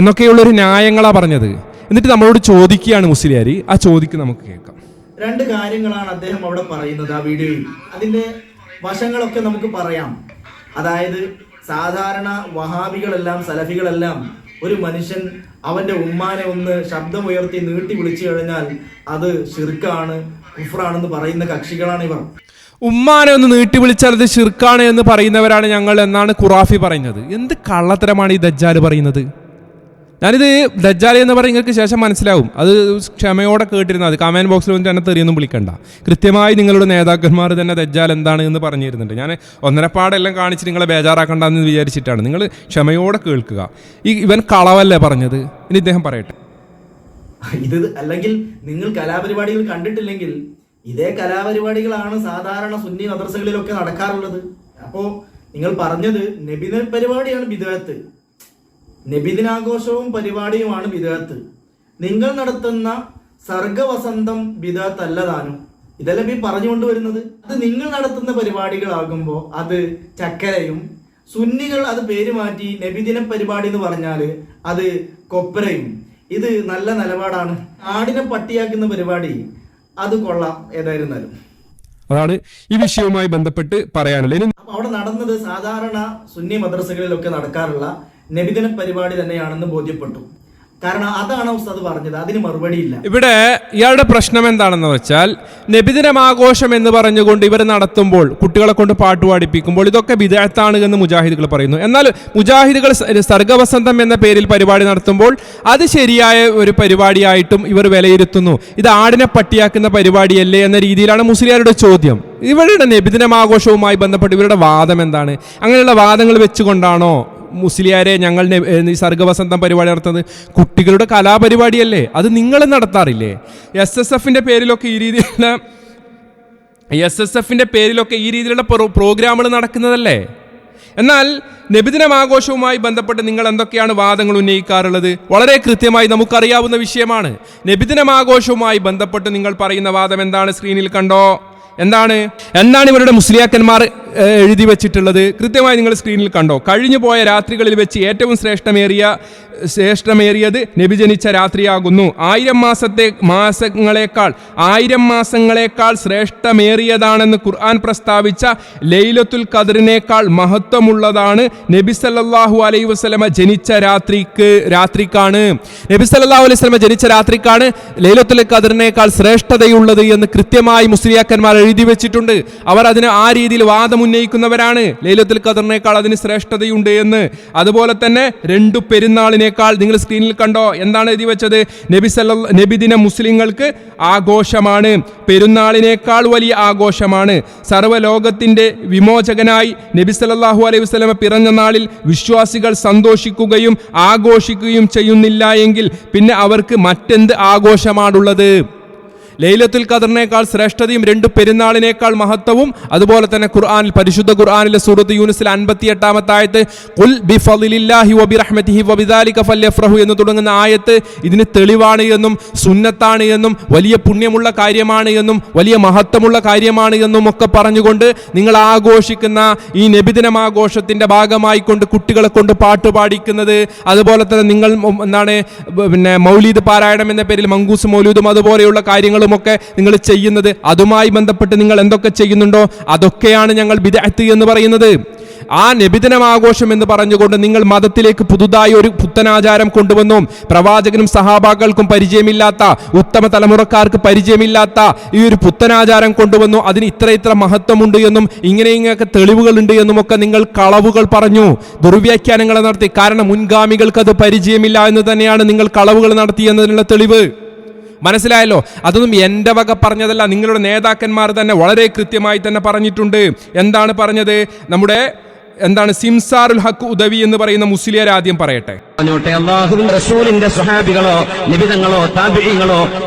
Speaker 1: എന്നൊക്കെയുള്ളൊരു ന്യായങ്ങളാണ് പറഞ്ഞത്. എന്നിട്ട് നമ്മളോട് ചോദിക്കുകയാണ് മുസ്ലിയാർ. ആ ചോദിക്ക് നമുക്ക് കേൾക്കാം.
Speaker 2: രണ്ട് കാര്യങ്ങളാണ് അദ്ദേഹം അവിടെ പറയുന്നത് ആ വീഡിയോയിൽ. അതിൻ്റെ വശങ്ങളൊക്കെ നമുക്ക് പറയാം. അതായത് സാധാരണ വഹാബികളെല്ലാം സലഫികളെല്ലാം ഒരു മനുഷ്യൻ അവൻ്റെ ഉമ്മാനെ ഒന്ന് ശബ്ദമുയർത്തി നീട്ടി വിളിച്ചു കഴിഞ്ഞാൽ അത് ശിർക്കാണ്, കുഫ്റാണെന്ന് പറയുന്ന കക്ഷികളാണ് ഇവർ.
Speaker 1: ഉമ്മാനെ ഒന്ന് നീട്ടി വിളിച്ചാൽ അത് ശിർക്കാണ് എന്ന് പറയുന്നവരാണ് ഞങ്ങൾ എന്നാണ് ഖുറാഫി പറയുന്നത്. എന്ത് കള്ളത്തരമാണ് ഈ ദജ്ജാൽ പറയുന്നത്? ഞാനിത് ദജ്ജാൽ എന്ന് പറഞ്ഞ നിങ്ങൾക്ക് ശേഷം മനസ്സിലാവും. അത് ക്ഷമയോടെ കേട്ടിരുന്നത്. അത് കമൻറ്റ് ബോക്സിൽ വന്നിട്ട് എന്നെ തെറിയൊന്നും വിളിക്കണ്ട. കൃത്യമായി നിങ്ങളുടെ നേതാക്കന്മാർ തന്നെ ദജ്ജാൽ എന്താണ് എന്ന് പറഞ്ഞു തരുന്നുണ്ട്. ഞാൻ ഒന്നരപ്പാടെല്ലാം കാണിച്ച് നിങ്ങളെ ബേജാറാക്കണ്ടെന്ന് വിചാരിച്ചിട്ടാണ്. നിങ്ങൾ ക്ഷമയോടെ കേൾക്കുക. ഇവൻ കളവല്ലേ പറഞ്ഞത്, ഇനി ഇദ്ദേഹം പറയട്ടെ.
Speaker 2: ഇത് അല്ലെങ്കിൽ നിങ്ങൾ കലാപരിപാടികൾ കണ്ടിട്ടില്ലെങ്കിൽ ഇതേ കലാപരിപാടികളാണ് സാധാരണ സുന്നി മദ്രസകളിലൊക്കെ നടക്കാറുള്ളത്. അപ്പോൾ നിങ്ങൾ പറഞ്ഞത് നബിദിന പരിപാടിയാണ് ബിദ്അത്ത്, നബിദിനാഘോഷവും പരിപാടിയുമാണ് ബിദ്അത്ത്. നിങ്ങൾ നടത്തുന്ന സർഗവസന്തം ബിദ്അത്ത് അല്ലതാനും. ഇതെല്ലാം ഈ പറഞ്ഞുകൊണ്ട് വരുന്നത്. അത് നിങ്ങൾ നടത്തുന്ന പരിപാടികളാകുമ്പോൾ അത് ചക്കരയും, സുന്നികൾ അത് പേര് മാറ്റി നബിദിന പരിപാടി എന്ന് പറഞ്ഞാൽ അത് കൊപ്പരയും. ഇത് നല്ല നിലപാടാണ്. ആടിനെ പട്ടിയാക്കുന്ന പരിപാടി അത് കൊള്ളാം ഏതായിരുന്നാലും.
Speaker 1: അതാണ് ഈ വിഷയവുമായി ബന്ധപ്പെട്ട് പറയാനുള്ളത്.
Speaker 2: അപ്പൊ അവിടെ നടന്നത് സാധാരണ സുന്നി മദ്രസകളിലൊക്കെ നടക്കാറുള്ള നബിദിന പരിപാടി തന്നെയാണെന്ന് ബോധ്യപ്പെട്ടു. കാരണം അതാണ് ഉസ്താദ് പറഞ്ഞത്, അതിന് മറുപടിയില്ല.
Speaker 1: ഇവിടെ ഇയാളുടെ പ്രശ്നം എന്താണെന്ന് വെച്ചാൽ നബിദിനമാഘോഷം എന്ന് പറഞ്ഞുകൊണ്ട് ഇവർ നടത്തുമ്പോൾ, കുട്ടികളെ കൊണ്ട് പാട്ട് പാടിപ്പിക്കുമ്പോൾ ഇതൊക്കെ ബിദ്അത്താണ് എന്ന് മുജാഹിദുകൾ പറയുന്നു. എന്നാൽ മുജാഹിദുകൾ സർഗവസന്തം എന്ന പേരിൽ പരിപാടി നടത്തുമ്പോൾ അത് ശരിയായ ഒരു പരിപാടിയായിട്ടും ഇവർ വിലയിരുത്തുന്നു. ഇത് ആടിനെ പട്ടിയാക്കുന്ന പരിപാടിയല്ലേ എന്ന രീതിയിലാണ് മുസ്ലിയാരുടെ ചോദ്യം. ഇവരുടെ നബിദിനമാഘോഷവുമായി ബന്ധപ്പെട്ട് ഇവരുടെ വാദം എന്താണ്? അങ്ങനെയുള്ള വാദങ്ങൾ വെച്ചുകൊണ്ടാണോ മുസ്ലിയാരെ ഞങ്ങൾ ഈ സർഗവസന്തം പരിപാടി നടത്തുന്നത്? കുട്ടികളുടെ കലാപരിപാടിയല്ലേ, അത് നിങ്ങൾ നടത്താറില്ലേ? SSFന്റെ പേരിലൊക്കെ ഈ രീതിയിലുള്ള പ്രോഗ്രാമുകൾ നടക്കുന്നതല്ലേ? എന്നാൽ നബിദിനമാഘോഷവുമായി ബന്ധപ്പെട്ട് നിങ്ങൾ എന്തൊക്കെയാണ് വാദങ്ങൾ ഉന്നയിക്കാറുള്ളത്? വളരെ കൃത്യമായി നമുക്കറിയാവുന്ന വിഷയമാണ്. നബിദിനമാഘോഷവുമായി ബന്ധപ്പെട്ട് നിങ്ങൾ പറയുന്ന വാദം എന്താണ്? സ്ക്രീനിൽ കണ്ടോ? എന്താണ് ഇവരുടെ മുസ്ലിയാക്കന്മാർ എഴുതി വെച്ചിട്ടുള്ളത്? കൃത്യമായി നിങ്ങൾ സ്ക്രീനിൽ കണ്ടോ? കഴിഞ്ഞു പോയ രാത്രികളിൽ വെച്ച് ഏറ്റവും ശ്രേഷ്ഠമേറിയത് നബി ജനിച്ച രാത്രിയാകുന്നു. 1000 മാസങ്ങളെക്കാൾ ശ്രേഷ്ഠമേറിയതാണെന്ന് ഖുർആൻ പ്രസ്താവിച്ച ലൈലത്തുൽ ഖദ്റിനേക്കാൾ മഹത്വമുള്ളതാണ് നബി സല്ലല്ലാഹു അലൈഹി വസല്ലമ ജനിച്ച രാത്രിക്കാണ്. നബി സല്ലല്ലാഹു അലൈഹി വസല്ലമ ജനിച്ച രാത്രിക്കാണ് ലൈലത്തുൽ ഖദ്റിനേക്കാൾ ശ്രേഷ്ഠതയുള്ളത് എന്ന് കൃത്യമായി മുസ്ലിയാക്കന്മാർ എഴുതി വെച്ചിട്ടുണ്ട്. അവർ അതിന് ആ രീതിയിൽ വാദം ഉന്നയിക്കുന്നവരാണ്. ലൈലത്തുൽ ഖദ്റിനേക്കാൾ അതിന് ശ്രേഷ്ഠതയുണ്ട് എന്ന്. അതുപോലെ തന്നെ 2 പെരുന്നാളിനേക്കാൾ, നിങ്ങൾ സ്ക്രീനിൽ കണ്ടോ എന്താണ് എഴുതി വെച്ചത്? നബിദിന മുസ്ലിങ്ങൾക്ക് ആഘോഷമാണ്, പെരുന്നാളിനേക്കാൾ വലിയ ആഘോഷമാണ്. സർവ്വലോകത്തിന്റെ വിമോചകനായി നബി സല്ലല്ലാഹു അലൈഹി വസല്ലമ പിറന്ന നാളിൽ വിശ്വാസികൾ സന്തോഷിക്കുകയും ആഘോഷിക്കുകയും ചെയ്യുന്നില്ല എങ്കിൽ പിന്നെ അവർക്ക് മറ്റെന്ത് ആഘോഷമാണുള്ളത്? ലൈലത്തുൽ ഖദ്റിനേക്കാൾ ശ്രേഷ്ഠതയും 2 പെരുന്നാളിനേക്കാൾ മഹത്വവും. അതുപോലെ തന്നെ പരിശുദ്ധ ഖുർആനിലെ സൂറത്ത് യൂനുസിലെ 58-ാമത്തെ ആയത്ത് ഖുൽ ബിഫളില്ലാഹി വബിറഹ്മതിഹി വബിദാലിക ഫല്യഫ്റഹു എന്ന് തുടങ്ങുന്ന ആയത്ത് ഇതിന് തെളിവാണ് എന്നും സുന്നത്താണ് എന്നും വലിയ പുണ്യമുള്ള കാര്യമാണ് എന്നും വലിയ മഹത്വമുള്ള കാര്യമാണ് എന്നും ഒക്കെ പറഞ്ഞുകൊണ്ട് നിങ്ങൾ ആഘോഷിക്കുന്ന ഈ നബിദിനമാഘോഷത്തിന്റെ ഭാഗമായി കൊണ്ട് കുട്ടികളെ കൊണ്ട് പാട്ട് പാടിക്കുന്നത്, അതുപോലെ തന്നെ നിങ്ങൾ മൗലീദ് പാരായണം എന്ന പേരിൽ മങ്കൂസ് മൗലൂദും അതുപോലെയുള്ള കാര്യങ്ങളും ഒക്കെ നിങ്ങൾ ചെയ്യുന്നത്, അതുമായി ബന്ധപ്പെട്ട് നിങ്ങൾ എന്തൊക്കെ ചെയ്യുന്നുണ്ടോ അതൊക്കെയാണ് ഞങ്ങൾ ബിദ്അത്ത് എന്ന് പറയുന്നത്. ആ നബിദിനമാഘോഷം എന്ന് പറഞ്ഞുകൊണ്ട് നിങ്ങൾ മതത്തിലേക്ക് പുതുതായി ഒരു പുത്തനാചാരം കൊണ്ടുവന്നു. പ്രവാചകനും സഹാബാക്കൾക്കും പരിചയമില്ലാത്ത, ഉത്തമ തലമുറക്കാർക്ക് പരിചയമില്ലാത്ത ഈ ഒരു പുത്തനാചാരം കൊണ്ടുവന്നു. അതിന് ഇത്ര മഹത്വമുണ്ട് എന്നും ഇങ്ങനെയൊക്കെ തെളിവുകളുണ്ട് എന്നും ഒക്കെ നിങ്ങൾ കളവുകൾ പറഞ്ഞു, ദുർവ്യാഖ്യാനങ്ങൾ നടത്തി. കാരണം മുൻഗാമികൾക്ക് അത് പരിചയമില്ല എന്ന് തന്നെയാണ് നിങ്ങൾ കളവുകൾ നടത്തി എന്നതിനുള്ള തെളിവ്. മനസ്സിലായല്ലോ? അതൊന്നും എൻ്റെ വക പറഞ്ഞതല്ല, നിങ്ങളുടെ നേതാക്കന്മാർ തന്നെ വളരെ കൃത്യമായി തന്നെ പറഞ്ഞിട്ടുണ്ട്. എന്താണ് പറഞ്ഞത്? നമ്മുടെ സിംസാറുൽ ഹക്ക് ഉദവി എന്ന് പറയുന്ന മുസ്ലിയാർ ആദ്യം പറയട്ടെ.
Speaker 5: അല്ലാഹുവിന്റെ റസൂലിന്റെ സ്വഹാബികളോ നിബിതങ്ങളോ താബിഈങ്ങളോ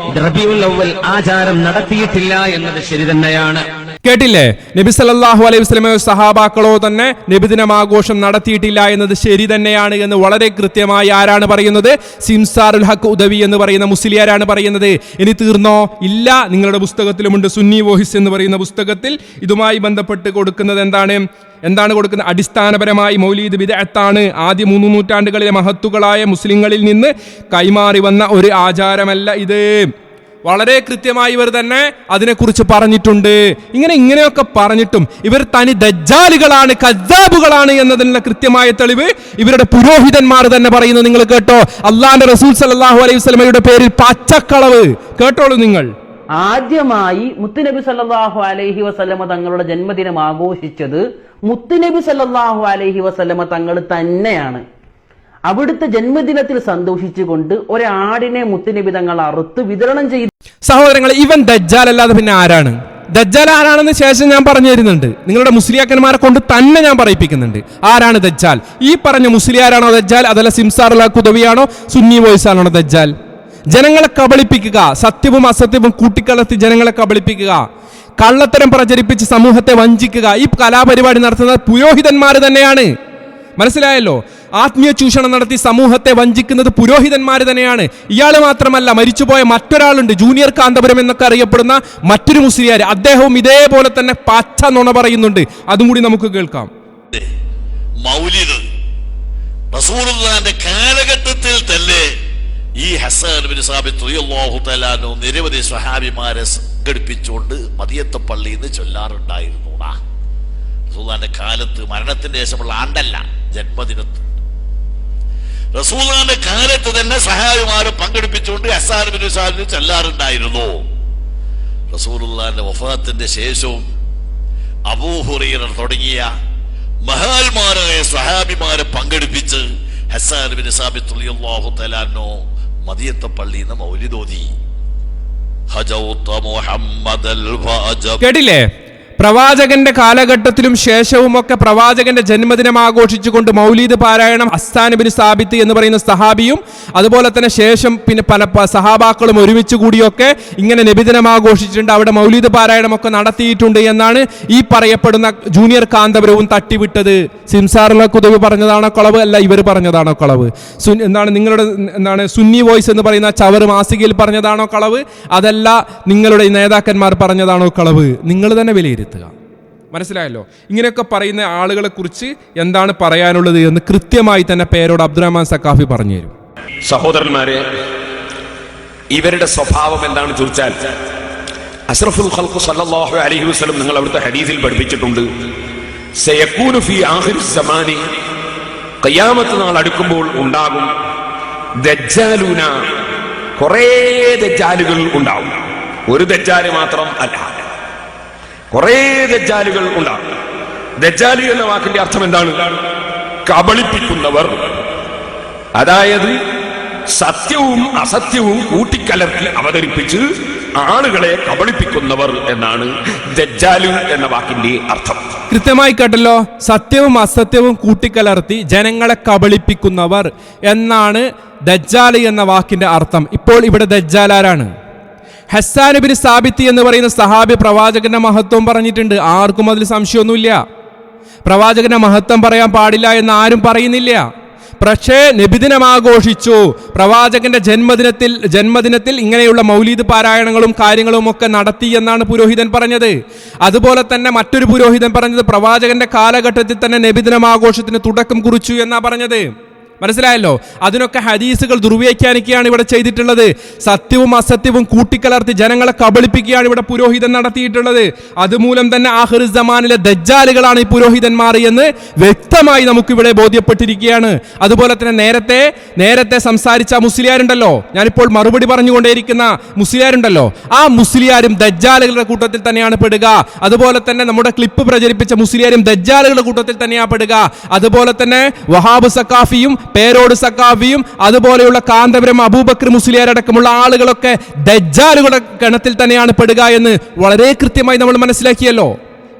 Speaker 5: റബീഉൽ അവ്വൽ ആചാരം നടത്തിയിട്ടില്ല എന്നത് ശരി തന്നെയാണ്.
Speaker 1: കേട്ടില്ലേ? നബി സല്ലല്ലാഹു അലൈഹി വസല്ലമയോ സഹാബാക്കളോ തന്നെ നബിദിനമാഘോഷം നടത്തിയിട്ടില്ല എന്നത് ശരി തന്നെയാണ് എന്ന് വളരെ കൃത്യമായി ആരാണ് പറയുന്നത്? സിംസാറുൽ ഹക്ക് ഉദവി എന്ന് പറയുന്ന മുസ്ലിയാരാണ് പറയുന്നത്. ഇനി തീർന്നോ? ഇല്ല. നിങ്ങളുടെ പുസ്തകത്തിലുമുണ്ട്, സുന്നി വോഹിസ് എന്ന് പറയുന്ന പുസ്തകത്തിൽ ഇതുമായി ബന്ധപ്പെട്ട് കൊടുക്കുന്നത് എന്താണ് കൊടുക്കുന്നത്? അടിസ്ഥാനപരമായി മൗലീദ് ബിദ്അത്താണ്. ആദ്യ 3 നൂറ്റാണ്ടുകളിലെ മഹത്തുക്കളായ മുസ്ലിങ്ങളിൽ നിന്ന് കൈമാറി വന്ന ഒരു ആചാരമല്ല ഇത്. വളരെ കൃത്യമായി ഇവർ തന്നെ അതിനെക്കുറിച്ച് പറഞ്ഞിട്ടുണ്ട്. ഇങ്ങനെയൊക്കെ പറഞ്ഞിട്ടും ഇവർ തനി ദജ്ജാലുകളാണ്, കദ്ദാബുകളാണ് എന്നതിനുള്ള കൃത്യമായ തെളിവ് ഇവരുടെ പുരോഹിതന്മാർ തന്നെ പറയുന്നു. നിങ്ങൾ കേട്ടോ? അള്ളാന്റെ റസൂൽ സല്ലല്ലാഹു അലൈഹി വസല്ലമയുടെ പേരിൽ പച്ചക്കളവ്. കേട്ടോളൂ നിങ്ങൾ.
Speaker 8: ആദ്യമായി മുത്തുനബി സല്ലല്ലാഹു അലൈഹി വസല്ലമ തങ്ങളുടെ ജന്മദിനം ആഘോഷിച്ചത് മുത്തുനബി സല്ലല്ലാഹു അലൈഹി വസല്ലമ തങ്ങൾ തന്നെയാണ്. അവിടുത്തെ ജന്മദിനത്തിൽ സന്തോഷിച്ചുകൊണ്ട് ഒരാടിനെ മുത്തുനബി തങ്ങൾ അറുത്ത് വിതരണം ചെയ്തു.
Speaker 1: സഹോദരങ്ങളെ, ഇവൻ ദജ്ജാൽ അല്ലാതെ പിന്നെ ആരാണ്? ദജ്ജാൽ ആരാണെന്ന് ശേഷം ഞാൻ പറഞ്ഞു തരുന്നുണ്ട്. നിങ്ങളുടെ മുസ്ലിയാക്കന്മാരെ കൊണ്ട് തന്നെ ഞാൻ പറയിപ്പിക്കുന്നുണ്ട് ആരാണ് ദജ്ജാൽ. ഈ പറഞ്ഞ മുസ്ലിയാരാണോ ദജ്ജാൽ, അതല്ല സിംസാർ ഖുദവിയാണോ, സുന്നി വോയിസ് ആണോ ദജ്ജാൽ? ജനങ്ങളെ കബളിപ്പിക്കുക, സത്യവും അസത്യവും കൂട്ടിക്കലർത്തി ജനങ്ങളെ കബളിപ്പിക്കുക, കള്ളത്തരം പ്രചരിപ്പിച്ച് സമൂഹത്തെ വഞ്ചിക്കുക, ഈ കലാപരിപാടി നടത്തുന്നത് പുരോഹിതന്മാർ തന്നെയാണ്. മനസ്സിലായല്ലോ? ആത്മീയ ചൂഷണം നടത്തി സമൂഹത്തെ വഞ്ചിക്കുന്നത് പുരോഹിതന്മാർ തന്നെയാണ്. ഇയാൾ മാത്രമല്ല, മരിച്ചുപോയ മറ്റൊരാളുണ്ട്, ജൂനിയർ കാന്തപുരം എന്നൊക്കെ അറിയപ്പെടുന്ന മറ്റൊരു മുസ്ലിയാർ. അദ്ദേഹവും ഇതേപോലെ തന്നെ പച്ച നുണ പറയുന്നുണ്ട്. അതും കൂടി നമുക്ക് കേൾക്കാം.
Speaker 9: മൗലിദ് റസൂലുള്ളാഹിന്റെ കാലഘട്ടത്തിൽ തന്നെ ഈ ഹസ്സൻ ബിൻ സാബിത്ത് റളിയല്ലാഹു തആല അൻഹു നിരവധി സ്വഹാബിമാരെ സംഘടിപ്പിച്ചുകൊണ്ട് മദിയത്തെ പള്ളിയിൽ നിന്ന് ചൊല്ലാറുണ്ടായിരുന്നു. റസൂലുള്ളാഹിന്റെ കാലത്ത്, മരണത്തിന്റെ ശേഷമുള്ള ആണ്ടല്ല, ജന്മദിനത്തിൽ റസൂലുള്ളാഹിന്റെ കാലത്ത് തന്നെ സഹാബിമാരെ പങ്കെടുപ്പിച്ചുകൊണ്ട് ഹസ്സൻ ബിൻ സാബിത്ത് ചൊല്ലാറുണ്ടായിരുന്നു. റസൂലുള്ളാഹിന്റെ വഫാത്തിന്റെ ശേഷവും അബൂ ഹുറൈറ തുടങ്ങിയ മഹാന്മാരായ സഹാബിമാരെ പങ്കെടുപ്പിച്ച് ഹസ്സൻ ബിൻ സാബിത്ത് റളിയല്ലാഹു തആല അൻഹു മദിയത്തെ പള്ളിയിൽ നിന്ന് മൗലിദ് ഓതി.
Speaker 1: കേട്ടില്ലേ? പ്രവാചകന്റെ കാലഘട്ടത്തിലും ശേഷവും ഒക്കെ പ്രവാചകന്റെ ജന്മദിനം ആഘോഷിച്ചുകൊണ്ട് മൗലീദ് പാരായണം ഹസ്സാൻ ബിൻ സാബിത്ത് എന്ന് പറയുന്ന സഹാബിയും അതുപോലെ തന്നെ ശേഷം പിന്നെ പല സഹാബാക്കളും ഒരുമിച്ച് കൂടിയൊക്കെ ഇങ്ങനെ നബിദിനം ആഘോഷിച്ചിട്ടുണ്ട്, അവിടെ മൗലീദ് പാരായണമൊക്കെ നടത്തിയിട്ടുണ്ട് എന്നാണ് ഈ പറയപ്പെടുന്ന ജൂനിയർ കാന്തപുരവും തട്ടിവിട്ടത്. സിംസാർ ഖുദവി പറഞ്ഞതാണോ കളവ്? അല്ല, ഇവർ പറഞ്ഞതാണോ കളവ്? നിങ്ങളുടെ സുന്നി വോയിസ് എന്ന് പറയുന്ന ചവറ് മാസികയിൽ പറഞ്ഞതാണോ കളവ്? അതല്ല, നിങ്ങളുടെ നേതാക്കന്മാർ പറഞ്ഞതാണോ കളവ്? നിങ്ങൾ തന്നെ വിലയിരുത്തുക. മനസ്സിലായല്ലോ? ഇങ്ങനെയൊക്കെ പറയുന്ന ആളുകളെ കുറിച്ച് എന്താണ് പറയാനുള്ളത് എന്ന് കൃത്യമായി തന്നെ പേരോട് അബ്ദുറഹ്മാൻ സക്കാഫി പറഞ്ഞു തരും.
Speaker 10: സഹോദരന്മാരെ, ഇവരുടെ സ്വഭാവം എന്താണെന്ന് ചോദിച്ചാൽ, അഷ്റഫുൽ ഖൽഖ് സല്ലല്ലാഹു അലൈഹി വസല്ലം നിങ്ങൾ അവിടുത്തെ ഹദീസിൽ പഠിപ്പിച്ചിട്ടുണ്ട്, സയകൂനു ഫീ ആഖിരി സമാനി, ഖിയാമത്ത് നാൾ അടുക്കുമ്പോൾ ഉണ്ടാകും ദജ്ജാലൂന, കുറേ ദജ്ജാലുകൾ ഉണ്ടാവും. ഒരു ദജ്ജാല് മാത്രം അല്ല, കുറേ ദജ്ജാലുകൾ ഉണ്ടാകും. ദജ്ജാലി എന്ന വാക്കിന്റെ അർത്ഥം എന്താണ്? കബളിപ്പിക്കുന്നവർ. അതായത് സത്യവും അസത്യവും കൂട്ടിക്കലർത്തി അവതരിപ്പിച്ച് ആളുകളെ കബളിപ്പിക്കുന്നവർ എന്നാണ് ദജ്ജാലു എന്ന വാക്കിന്റെ അർത്ഥം.
Speaker 1: കൃത്യമായി കേട്ടല്ലോ, സത്യവും അസത്യവും കൂട്ടിക്കലർത്തി ജനങ്ങളെ കബളിപ്പിക്കുന്നവർ എന്നാണ് ദജ്ജാൽ എന്ന വാക്കിന്റെ അർത്ഥം. ഇപ്പോൾ ഇവിടെ ദജ്ജാൽ ആരാണ്? ഹസ്സാൻ ബിൻ സാബിത്ത് എന്ന് പറയുന്ന സഹാബി പ്രവാചകന്റെ മഹത്വം പറഞ്ഞിട്ടുണ്ട്. ആർക്കും അതിൽ സംശയമൊന്നുമില്ല. പ്രവാചകന്റെ മഹത്വം പറയാൻ പാടില്ല എന്ന് ആരും പറയുന്നില്ല. പക്ഷേ നബിദിനം ആഘോഷിച്ചു, പ്രവാചകന്റെ ജന്മദിനത്തിൽ ഇങ്ങനെയുള്ള മൗലീദ് പാരായണങ്ങളും കാര്യങ്ങളും ഒക്കെ നടത്തി എന്നാണ് പുരോഹിതൻ പറഞ്ഞത്. അതുപോലെ തന്നെ മറ്റൊരു പുരോഹിതൻ പറഞ്ഞത് പ്രവാചകന്റെ കാലഘട്ടത്തിൽ തന്നെ നബിദിനം ആഘോഷത്തിന് തുടക്കം കുറിച്ചു എന്നാ പറഞ്ഞത്. മനസ്സിലായല്ലോ? അതിനൊക്കെ ഹദീസുകൾ ദുർവ്യാഖ്യാനിക്കുകയാണ് ഇവിടെ ചെയ്തിട്ടുള്ളത്. സത്യവും അസത്യവും കൂട്ടിക്കലർത്തി ജനങ്ങളെ കബളിപ്പിക്കുകയാണ് ഇവിടെ പുരോഹിതൻ നടത്തിയിട്ടുള്ളത്. അതുമൂലം തന്നെ ആഖിർ സമാനിലെ ദജ്ജാലുകളാണ് ഈ പുരോഹിതന്മാർ എന്ന് വ്യക്തമായി നമുക്കിവിടെ ബോധ്യപ്പെട്ടിരിക്കുകയാണ്. അതുപോലെ തന്നെ നേരത്തെ സംസാരിച്ച മുസ്ലിയാരുണ്ടല്ലോ, ഞാനിപ്പോൾ മറുപടി പറഞ്ഞുകൊണ്ടേയിരിക്കുന്ന മുസ്ലിയാരുണ്ടല്ലോ, ആ മുസ്ലിയാരും ദജ്ജാലുകളുടെ കൂട്ടത്തിൽ തന്നെയാണ് പെടുക. അതുപോലെ തന്നെ നമ്മുടെ ക്ലിപ്പ് പ്രചരിപ്പിച്ച മുസ്ലിയാരും ദജ്ജാലുകളുടെ കൂട്ടത്തിൽ തന്നെയാണ് പെടുക. അതുപോലെ തന്നെ വഹാബ് സക്കാഫിയും പേരോട് സക്കാഫിയും അതുപോലെയുള്ള കാന്തപുരം അബൂബക്കർ മുസ്ലിയാർ അടക്കമുള്ള ആളുകളൊക്കെ ദജ്ജാലുകളുടെ ഗണത്തിൽ തന്നെയാണ് പെടുക എന്ന് വളരെ കൃത്യമായി നമ്മൾ മനസ്സിലാക്കിയല്ലോ.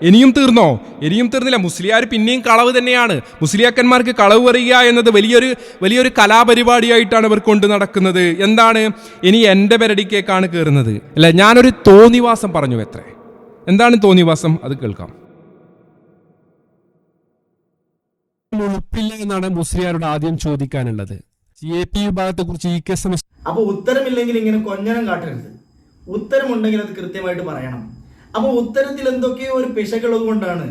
Speaker 1: ഇനിയും തീർന്നോ? ഇനിയും തീർന്നില്ല. മുസ്ലിയാർ പിന്നെയും കളവ് തന്നെയാണ്. മുസ്ലിയാക്കന്മാർക്ക് കളവ് പറയുക എന്നത് വലിയൊരു കലാപരിപാടിയായിട്ടാണ് ഇവർ കൊണ്ട് നടക്കുന്നത്. എന്താണ്? ഇനി എൻ്റെ പെരടിക്കേക്കാണ് കയറുന്നത്. അല്ല, ഞാനൊരു തോന്നിവാസം പറഞ്ഞു. എന്താണ് തോന്നിവാസം? അത് കേൾക്കാം. ഉറപ്പില്ല എന്നാണ് മുസ്ലിയാരോട് ആദ്യം ചോദിക്കാനുള്ളത്. CAP വിഭാഗത്തെ കുറിച്ച്
Speaker 2: അപ്പൊ ഉത്തരമില്ലെങ്കിൽ ഇങ്ങനെ കൊഞ്ഞനം കാട്ടരുത്. ഉത്തരമുണ്ടെങ്കിൽ അത് കൃത്യമായിട്ട് പറയണം. അപ്പൊ ഉത്തരത്തിൽ എന്തൊക്കെയോ ഒരു പിശകുള്ളത് കൊണ്ടാണ്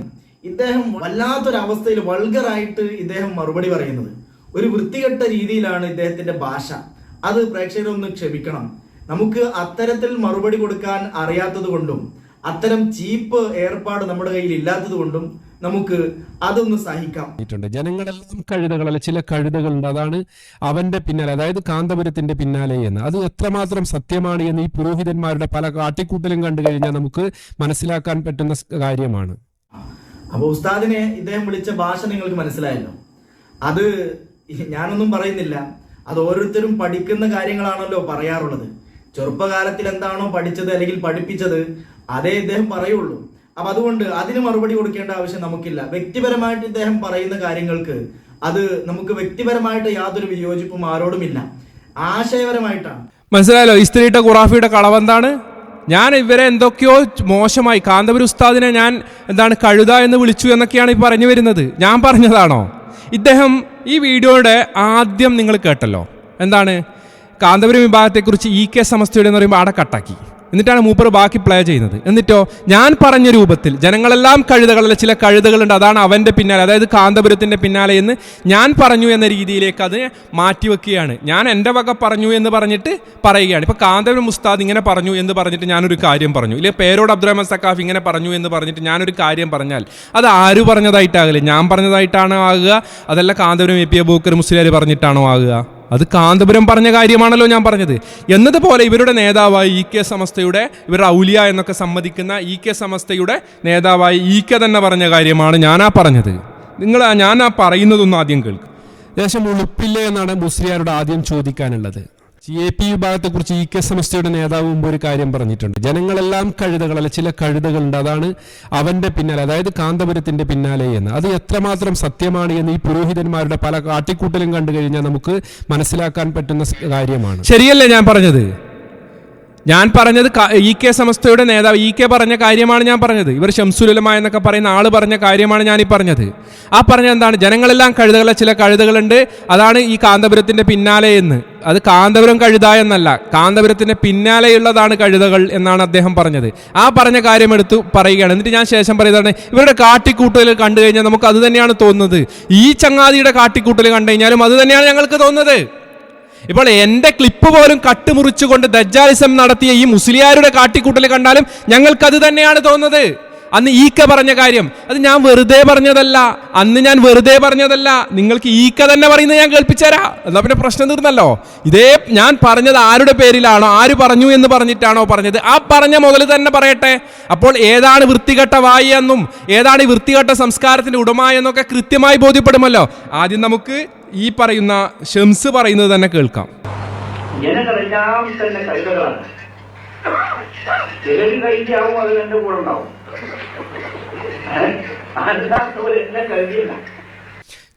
Speaker 2: ഇദ്ദേഹം വല്ലാത്തൊരവസ്ഥയിൽ വൾഗറായിട്ട് ഇദ്ദേഹം മറുപടി പറയുന്നത്. ഒരു വൃത്തികെട്ട രീതിയിലാണ് ഇദ്ദേഹത്തിന്റെ ഭാഷ. അത് പ്രേക്ഷകരൊന്ന് ക്ഷമിക്കണം. നമുക്ക് അത്തരത്തിൽ മറുപടി കൊടുക്കാൻ അറിയാത്തത് കൊണ്ടും അത്തരം ചീപ്പ് ഏർപ്പാട് നമ്മുടെ കയ്യിൽ ഇല്ലാത്തത് കൊണ്ടും നമുക്ക് അതൊന്ന് സഹിക്കാം.
Speaker 1: ജനങ്ങളെല്ലാം കഴുതകളല്ല, ചില കഴുതകളുണ്ട്. അതാണ് അവന്റെ പിന്നാലെ, അതായത് കാന്തപുരത്തിന്റെ പിന്നാലെ എന്ന്. അത് എത്രമാത്രം സത്യമാണ് എന്ന് ഈ പുരോഹിതന്മാരുടെ പല കാട്ടിക്കൂട്ടലും കണ്ടു കഴിഞ്ഞാൽ നമുക്ക് മനസ്സിലാക്കാൻ പറ്റുന്ന കാര്യമാണ്.
Speaker 2: അപ്പൊ ഉസ്താദിനെ ഇദ്ദേഹം വിളിച്ച ഭാഷ നിങ്ങൾക്ക് മനസ്സിലായല്ലോ. അത് ഞാനൊന്നും പറയുന്നില്ല, അത് ഓരോരുത്തരും പഠിക്കുന്ന കാര്യങ്ങളാണല്ലോ പറയാറുള്ളത്. ചെറുപ്പകാലത്തിൽ എന്താണോ പഠിച്ചത് അല്ലെങ്കിൽ പഠിപ്പിച്ചത് അതേ ഇദ്ദേഹം പറയുള്ളൂ. അപ്പൊ അതുകൊണ്ട് അതിന് മറുപടി കൊടുക്കേണ്ട ആവശ്യം നമുക്കില്ല. വ്യക്തിപരമായിട്ട് ഇദ്ദേഹം പറയുന്ന കാര്യങ്ങൾക്ക് അത് നമുക്ക് വ്യക്തിപരമായിട്ട് യാതൊരു വിയോജിപ്പും ആരോടുമില്ല, ആശയപരമായിട്ടാണ്.
Speaker 1: മനസ്സിലായല്ലോ? ഇസ്ത്രീയുടെ ഖുറാഫിയുടെ കളവെന്താണ്? ഞാൻ ഇവരെ എന്തൊക്കെയോ മോശമായി, കാന്തപുര ഉസ്താദിനെ ഞാൻ എന്താണ് കഴുത എന്ന് വിളിച്ചു എന്നൊക്കെയാണ് ഈ പറഞ്ഞു വരുന്നത്. ഞാൻ പറഞ്ഞതാണോ? ഇദ്ദേഹം ഈ വീഡിയോയുടെ ആദ്യം നിങ്ങൾ കേട്ടല്ലോ, എന്താണ് കാന്തപുരം വിഭാഗത്തെക്കുറിച്ച് EK സമസ്തയുടെ എന്ന് പറയുമ്പോൾ അവിടെ കട്ടാക്കി, എന്നിട്ടാണ് മൂപ്പർ ബാക്കി പ്ലേ ചെയ്യുന്നത്. എന്നിട്ടോ ഞാൻ പറഞ്ഞ രൂപത്തിൽ ജനങ്ങളെല്ലാം കഴുതകളല്ല, ചില കഴുതകളുണ്ട്, അതാണ് അവൻ്റെ പിന്നാലെ, അതായത് കാന്തപുരത്തിൻ്റെ പിന്നാലെ എന്ന് ഞാൻ പറഞ്ഞു എന്ന രീതിയിലേക്ക് അത് മാറ്റിവെക്കുകയാണ്. ഞാൻ എൻ്റെ വക പറഞ്ഞു എന്ന് പറഞ്ഞിട്ട് പറയുകയാണ്. ഇപ്പോൾ കാന്തപുരം ഉസ്താദ് ഇങ്ങനെ പറഞ്ഞു എന്ന് പറഞ്ഞിട്ട് ഞാനൊരു കാര്യം പറഞ്ഞു, ഇല്ലെങ്കിൽ പേരോട് അബ്ദുറഹ്മാൻ സഖാഫി ഇങ്ങനെ പറഞ്ഞു എന്ന് പറഞ്ഞിട്ട് ഞാനൊരു കാര്യം പറഞ്ഞാൽ അത് ആര് പറഞ്ഞതായിട്ടാകില്ല? ഞാൻ പറഞ്ഞതായിട്ടാണോ ആകുക? അതല്ല കാന്തപുരം AP അബൂബക്കർ മുസ്ലിയാർ പറഞ്ഞിട്ടാണോ ആകുക? അത് കാന്തപുരം പറഞ്ഞ കാര്യമാണല്ലോ ഞാൻ പറഞ്ഞത്. എന്നതുപോലെ ഇവരുടെ നേതാവായി EK സമസ്തയുടെ, ഇവരുടെ ഔലിയ എന്നൊക്കെ സമ്മതിക്കുന്ന EK സമസ്തയുടെ നേതാവായി EK തന്നെ പറഞ്ഞ കാര്യമാണ് ഞാനാ പറഞ്ഞത്. ഞാനാ പറയുന്നതൊന്നും ആദ്യം കേൾക്കും. ദേശം ഉളുപ്പില്ലേ എന്നാണ് മുസ്ലിയാരോട് ആദ്യം ചോദിക്കാനുള്ളത്. AP വിഭാഗത്തെക്കുറിച്ച് EK സമസ്തയുടെ നേതാവ് മുമ്പ് ഒരു കാര്യം പറഞ്ഞിട്ടുണ്ട്, ജനങ്ങളെല്ലാം കഴുതകളല്ല, ചില കഴുതകളുണ്ട്, അതാണ് അവന്റെ പിന്നാലെ, അതായത് കാന്തപുരത്തിന്റെ പിന്നാലെ എന്ന്. അത് എത്രമാത്രം സത്യമാണ് എന്ന് ഈ പുരോഹിതന്മാരുടെ പല കാട്ടിക്കൂട്ടലും കണ്ടു കഴിഞ്ഞാൽ നമുക്ക് മനസ്സിലാക്കാൻ പറ്റുന്ന കാര്യമാണ്. ശരിയല്ലേ ഞാൻ പറഞ്ഞത്? ഞാൻ പറഞ്ഞത് EK സമസ്തയുടെ നേതാവ് EK പറഞ്ഞ കാര്യമാണ് ഞാൻ പറഞ്ഞത്. ഇവർ ശംസുൽ ഉലമ എന്നൊക്കെ പറയുന്ന ആള് പറഞ്ഞ കാര്യമാണ് ഞാൻ ഈ പറഞ്ഞത്. ആ പറഞ്ഞ എന്താണ്? ജനങ്ങളെല്ലാം കഴുതകളല്ല, ചില കഴുതകളുണ്ട്, അതാണ് ഈ കാന്തപുരത്തിന്റെ പിന്നാലെ എന്ന്. അത് കാന്തപുരം കഴുത എന്നല്ല, കാന്തപുരത്തിന്റെ പിന്നാലെയുള്ളതാണ് കഴുതകൾ എന്നാണ് അദ്ദേഹം പറഞ്ഞത്. ആ പറഞ്ഞ കാര്യം എടുത്തു പറയുകയാണ്. എന്നിട്ട് ഞാൻ ശേഷം പറയുന്നതാണ്, ഇവരുടെ കാട്ടിക്കൂട്ടൽ കണ്ടു കഴിഞ്ഞാൽ നമുക്ക് അത് തന്നെയാണ് തോന്നുന്നത്. ഈ ചങ്ങാതിയുടെ കാട്ടിക്കൂട്ടൽ കണ്ടു കഴിഞ്ഞാലും അത് തന്നെയാണ് ഞങ്ങൾക്ക് തോന്നുന്നത്. ഇപ്പോൾ എൻ്റെ ക്ലിപ്പ് പോലും കട്ടുമുറിച്ചുകൊണ്ട് ദജ്ജാലിസം നടത്തിയ ഈ മുസ്ലിയാരുടെ കാട്ടിക്കൂട്ടൽ കണ്ടാലും ഞങ്ങൾക്കത് തന്നെയാണ് തോന്നുന്നത്. അന്ന് EK പറഞ്ഞ കാര്യം അത് ഞാൻ വെറുതെ പറഞ്ഞതല്ല, അന്ന് ഞാൻ വെറുതെ പറഞ്ഞതല്ല, നിങ്ങൾക്ക് EK തന്നെ പറയുന്നത് ഞാൻ കേൾപ്പിച്ചേരാ. എന്നാ പിന്നെ പ്രശ്നം തീർന്നല്ലോ. ഇതേ ഞാൻ പറഞ്ഞത് ആരുടെ പേരിലാണോ, ആര് പറഞ്ഞു എന്ന് പറഞ്ഞിട്ടാണോ പറഞ്ഞത്, ആ പറഞ്ഞ മുതൽ തന്നെ പറയട്ടെ. അപ്പോൾ ഏതാണ് വൃത്തികെട്ട വായി എന്നും ഏതാണ് ഈ വൃത്തികെട്ട സംസ്കാരത്തിന്റെ ഉടമ എന്നൊക്കെ കൃത്യമായി ബോധ്യപ്പെടുമല്ലോ. ആദ്യം നമുക്ക് ഈ പറയുന്ന ഷംസ് പറയുന്നത് തന്നെ കേൾക്കാം.
Speaker 11: ജനങ്ങളെല്ലാം തന്നെ കഴുതകളാണ്, ചിലര് കൈയാവും, അത് എന്റെ കൂടെ ഉണ്ടാവും.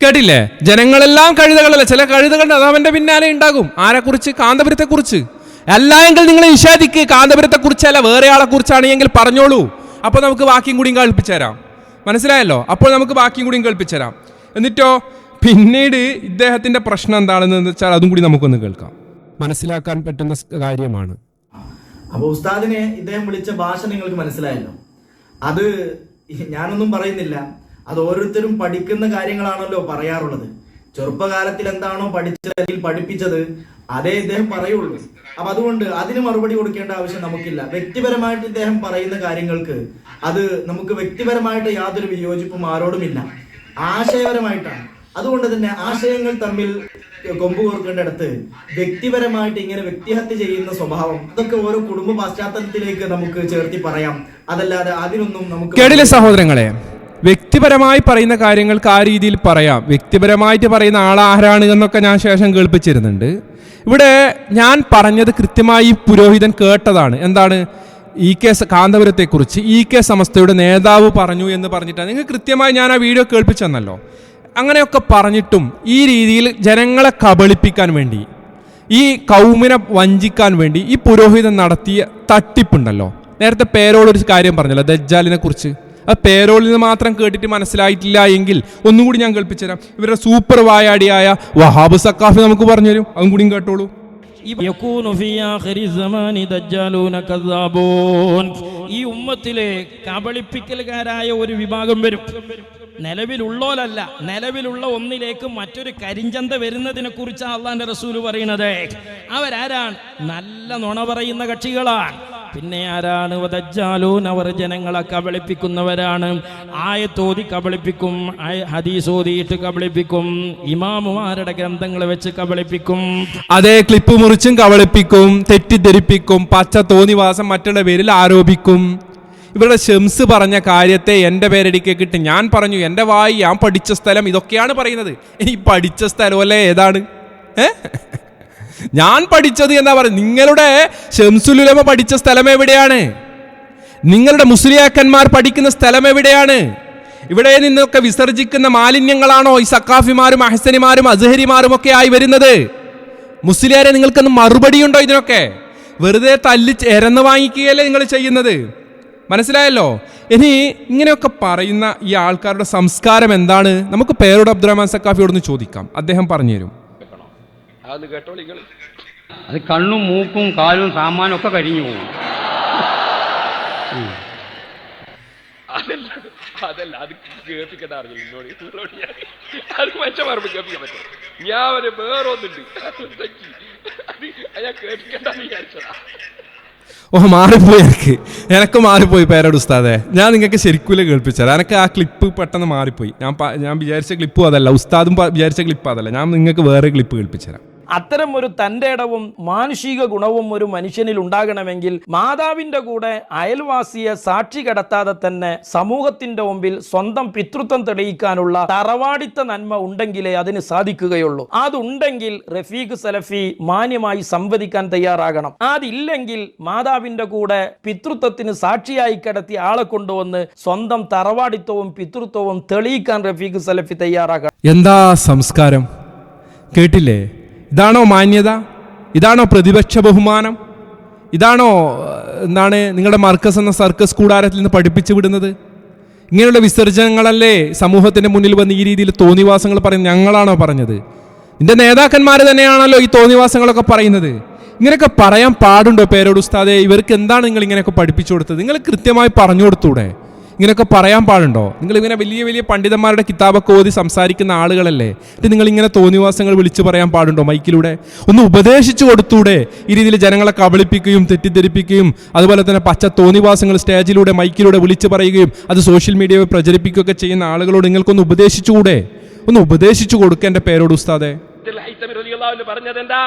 Speaker 1: കേട്ടില്ലേ? ജനങ്ങളെല്ലാം കഴുതകളല്ല, ചില കഴുതകളുണ്ട്, അത് അവന്റെ പിന്നാലെ ഉണ്ടാകും. ആരെക്കുറിച്ച്? കാന്തപുരത്തെ കുറിച്ച്. അല്ല എങ്കിൽ നിങ്ങൾ നിഷേധിക്ക്, കാന്തപുരത്തെ കുറിച്ചല്ല വേറെ ആളെ കുറിച്ചാണെങ്കിൽ പറഞ്ഞോളൂ. അപ്പോൾ നമുക്ക് ബാക്കിയും കൂടിയും കേൾപ്പിച്ചുതരാം. മനസ്സിലായല്ലോ? അപ്പോൾ നമുക്ക് ബാക്കിയും കൂടിയും കേൾപ്പിച്ചുതരാം. എന്നിട്ടോ പിന്നീട് ഇദ്ദേഹത്തിന്റെ പ്രശ്നം എന്താണെന്ന് വെച്ചാൽ അതും കൂടി നമുക്കൊന്ന് കേൾക്കാം, മനസ്സിലാക്കാൻ പറ്റുന്ന കാര്യമാണ്.
Speaker 2: അപ്പൊ ഉസ്താദിനെ ഇദ്ദേഹം വിളിച്ച ഭാഷ നിങ്ങൾക്ക് മനസ്സിലായല്ലോ. അത് ഞാനൊന്നും പറയുന്നില്ല, അത് ഓരോരുത്തരും പഠിക്കുന്ന കാര്യങ്ങളാണല്ലോ പറയാറുള്ളത്. ചെറുപ്പകാലത്തിൽ എന്താണോ പഠിച്ചത് അല്ലെങ്കിൽ പഠിപ്പിച്ചത് അതേ ഇദ്ദേഹം പറയുള്ളൂ. അപ്പൊ അതുകൊണ്ട് അതിന് മറുപടി കൊടുക്കേണ്ട ആവശ്യം നമുക്കില്ല. വ്യക്തിപരമായിട്ട് ഇദ്ദേഹം പറയുന്ന കാര്യങ്ങൾക്ക് അത് നമുക്ക് വ്യക്തിപരമായിട്ട് യാതൊരു വിയോജിപ്പും ആരോടുമില്ല, ആശയപരമായിട്ടാണ്. അതുകൊണ്ട് തന്നെ ആശയങ്ങൾ തമ്മിൽ കൊമ്പ് കോർക്കേണ്ടടുത്ത് വ്യക്തിപരമായിട്ട് ഇങ്ങനെ വ്യക്തിഹത്യ ചെയ്യുന്ന സ്വഭാവം, അതൊക്കെ ഓരോ കുടുംബ പശ്ചാത്തലത്തിലേക്ക് നമുക്ക് ചേർത്തി പറയാം. അതല്ലാതെ അതിനൊന്നും നമുക്ക്
Speaker 1: കേടിലെ സഹോദരങ്ങളെ, വ്യക്തിപരമായി പറയുന്ന കാര്യങ്ങൾക്ക് ആ രീതിയിൽ പറയാം. വ്യക്തിപരമായിട്ട് പറയുന്ന ആളാരാണ് എന്നൊക്കെ ഞാൻ ശേഷം കേൾപ്പിച്ചിരുന്നുണ്ട്. ഇവിടെ ഞാൻ പറഞ്ഞത് കൃത്യമായി പുരോഹിതൻ കേട്ടതാണ്. എന്താണ്? EK കാന്തപുരത്തെക്കുറിച്ച് EK സമസ്തയുടെ നേതാവ് പറഞ്ഞു എന്ന് പറഞ്ഞിട്ടാണ്. നിങ്ങൾ കൃത്യമായി ഞാൻ ആ വീഡിയോ കേൾപ്പിച്ചെന്നല്ലോ. അങ്ങനെയൊക്കെ പറഞ്ഞിട്ടും ഈ രീതിയിൽ ജനങ്ങളെ കബളിപ്പിക്കാൻ വേണ്ടി, ഈ കൗമിനെ വഞ്ചിക്കാൻ വേണ്ടി ഈ പുരോഹിതൻ നടത്തിയ തട്ടിപ്പുണ്ടല്ലോ. നേരത്തെ പേരോളൊരു കാര്യം പറഞ്ഞല്ലോ ദജ്ജാലിനെ കുറിച്ച്. ആ പേരോളിൽ നിന്ന് മാത്രം കേട്ടിട്ട് മനസ്സിലായിട്ടില്ല എങ്കിൽ ഒന്നുകൂടി ഞാൻ കേൾപ്പിച്ചുതരാം. ഇവരുടെ സൂപ്പർ വായാടിയായ വഹാബ് സക്കാഫി നമുക്ക് പറഞ്ഞു തരും, അതും കൂടിയും കേട്ടോളൂ.
Speaker 5: ഈ ഉമ്മത്തിലെ കബളിപ്പിക്കലുകാരായ ഒരു വിഭാഗം വരും. നിലവിലുള്ളോലല്ല, നിലവിലുള്ള ഒന്നിലേക്ക് മറ്റൊരു കരിഞ്ചന്ത വരുന്നതിനെ കുറിച്ചാണ് അള്ളാന്റെ റസൂല് പറയുന്നത്. അവരാരാണ്? നല്ല നുണ പറയുന്ന കക്ഷികളാണ്. പിന്നെ ആരാണ്? വദജ്ജാലൂൻ, അവർ ജനങ്ങളെ കബളിപ്പിക്കുന്നവരാണ്. ആയത്തോതി കബളിപ്പിക്കും, ഹദീസ് ഓതിയിട്ട് കബളിപ്പിക്കും, ഇമാമുമാരുടെ ഗ്രന്ഥങ്ങൾ വെച്ച് കബളിപ്പിക്കും.
Speaker 1: അതേ ക്ലിപ്പ് മുറിച്ചും കബളിപ്പിക്കും, തെറ്റിദ്ധരിപ്പിക്കും, പച്ച തോന്നിവാസം മറ്റുള്ള പേരിൽ ആരോപിക്കും. ഇവരുടെ ഷംസ് പറഞ്ഞ കാര്യത്തെ എൻ്റെ പേരടിക്കിട്ട് ഞാൻ പറഞ്ഞു, എൻ്റെ വായി ഞാൻ പഠിച്ച സ്ഥലം ഇതൊക്കെയാണ് പറയുന്നത്. ഇനി പഠിച്ച സ്ഥലമല്ലേ ഏതാണ്? ഞാൻ പഠിച്ചത് എന്നാ പറയുന്നത്. നിങ്ങളുടെ ഷംസുൽ ഉലമ പഠിച്ച സ്ഥലം എവിടെയാണ്? നിങ്ങളുടെ മുസ്ലിയാക്കന്മാർ പഠിക്കുന്ന സ്ഥലം എവിടെയാണ്? ഇവിടെ നിന്നൊക്കെ വിസർജിക്കുന്ന മാലിന്യങ്ങളാണോ ഈ സക്കാഫിമാരും അഹ്സനിമാരും അസ്ഹരിമാരും ഒക്കെ ആയി വരുന്നത്? മുസ്ലിയാരെ, നിങ്ങൾക്കൊന്ന് മറുപടിയുണ്ടോ ഇതിനൊക്കെ? വെറുതെ തല്ലി എരന്ന് വാങ്ങിക്കുകയല്ലേ നിങ്ങൾ ചെയ്യുന്നത്? മനസ്സിലായല്ലോ. ഇനി ഇങ്ങനെയൊക്കെ പറയുന്ന ഈ ആൾക്കാരുടെ സംസ്കാരം എന്താണ്? നമുക്ക് പേരോട് അബ്ദുറഹ്മാൻ സക്കാഫിയോടൊന്ന് ചോദിക്കാം, അദ്ദേഹം പറഞ്ഞുതരും.
Speaker 12: അത് കണ്ണും മൂക്കും കാലും സാമാനും ഒക്കെ കരിഞ്ഞു പോകും.
Speaker 10: അതല്ല, അത് കേൾപ്പിക്കേണ്ട അറിയില്ല എന്നോട്. അത് മറ്റു കേൾപ്പിക്കാൻ പറ്റും. ഞാൻ ഒരു വേറൊന്നുണ്ട്, ഞാൻ കേൾപ്പിക്കേണ്ടെന്ന് വിചാരിച്ചതാ.
Speaker 1: ഓ, മാറിപ്പോയി. എനക്ക് മാറിപ്പോയി പേരോട് ഉസ്താദെ. ഞാൻ നിങ്ങൾക്ക് ശരിക്കും കേൾപ്പിച്ചത്. എനിക്ക് ആ ക്ലിപ്പ് പെട്ടെന്ന് മാറിപ്പോയി. ഞാൻ വിചാരിച്ച ക്ലിപ്പും അതല്ല, ഉസ്താദും വിചാരിച്ച ക്ലിപ്പ് അതല്ല. ഞാൻ നിങ്ങൾക്ക് വേറെ ക്ലിപ്പ് കേൾപ്പിച്ചുതരാം.
Speaker 5: അത്തരം ഒരു തൻ്റെ ഇടവും മാനുഷിക ഗുണവും ഒരു മനുഷ്യനിൽ ഉണ്ടാകണമെങ്കിൽ മാതാവിൻ്റെ കൂടെ അയൽവാസിയെ സാക്ഷി കടത്താതെ തന്നെ സമൂഹത്തിൻ്റെ മുമ്പിൽ സ്വന്തം പിതൃത്വം തെളിയിക്കാനുള്ള തറവാടിത്ത നന്മ ഉണ്ടെങ്കിലേ അതിന് സാധിക്കുകയുള്ളൂ. അതുണ്ടെങ്കിൽ റഫീഖ് സലഫി മാന്യമായി സംവദിക്കാൻ തയ്യാറാകണം. അതില്ലെങ്കിൽ മാതാവിൻ്റെ കൂടെ പിതൃത്വത്തിന് സാക്ഷിയായി കിടത്തിയ ആളെ കൊണ്ടുവന്ന് സ്വന്തം തറവാടിത്വവും പിതൃത്വവും തെളിയിക്കാൻ റഫീഖ് സലഫി തയ്യാറാകണം.
Speaker 1: എന്താ സംസ്കാരം? കേട്ടില്ലേ? ഇതാണോ മാന്യത? ഇതാണോ പ്രതിപക്ഷ ബഹുമാനം? ഇതാണോ നിങ്ങളുടെ മർക്കസ് എന്ന സർക്കസ് കൂടാരത്തിൽ നിന്ന് പഠിപ്പിച്ചു വിടുന്നത്? ഇങ്ങനെയുള്ള വിസർജനങ്ങളല്ലേ സമൂഹത്തിൻ്റെ മുന്നിൽ വന്ന് ഈ രീതിയിൽ തോന്നിവാസങ്ങൾ പറയുന്നത്? ഞങ്ങളാണോ പറഞ്ഞത്? നിന്റെ നേതാക്കന്മാർ തന്നെയാണല്ലോ ഈ തോന്നിവാസങ്ങളൊക്കെ പറയുന്നത്. ഇങ്ങനെയൊക്കെ പറയാൻ പാടുണ്ടോ പേരോട് ഉസ്താദെ? ഇവർക്ക് എന്താണ് നിങ്ങൾ ഇങ്ങനെയൊക്കെ പഠിപ്പിച്ചു കൊടുത്തത്? നിങ്ങൾ കൃത്യമായി പറഞ്ഞു കൊടുത്തൂടെ? ഇങ്ങനെയൊക്കെ പറയാൻ പാടുണ്ടോ? നിങ്ങളിങ്ങനെ വലിയ വലിയ പണ്ഡിതന്മാരുടെ കിതാബൊക്കെ ഓതി സംസാരിക്കുന്ന ആളുകളല്ലേ? എന്നിട്ട് നിങ്ങളിങ്ങനെ തോന്നിവാസങ്ങൾ വിളിച്ചു പറയാൻ പാടുണ്ടോ മൈക്കിലൂടെ? ഒന്ന് ഉപദേശിച്ചു കൊടുത്തൂടെ? ഈ രീതിയിൽ ജനങ്ങളെ കബളിപ്പിക്കുകയും തെറ്റിദ്ധരിപ്പിക്കുകയും അതുപോലെ തന്നെ പച്ച തോന്നിവാസങ്ങൾ സ്റ്റേജിലൂടെ മൈക്കിലൂടെ വിളിച്ചു പറയുകയും അത് സോഷ്യൽ മീഡിയയിൽ പ്രചരിപ്പിക്കുകയൊക്കെ ചെയ്യുന്ന ആളുകളോട് നിങ്ങൾക്കൊന്ന് ഉപദേശിച്ചുകൂടെ? ഒന്ന് ഉപദേശിച്ചു കൊടുക്കുക എൻ്റെ പേരോട് ഉസ്താദെ.
Speaker 10: പറഞ്ഞതെന്താ?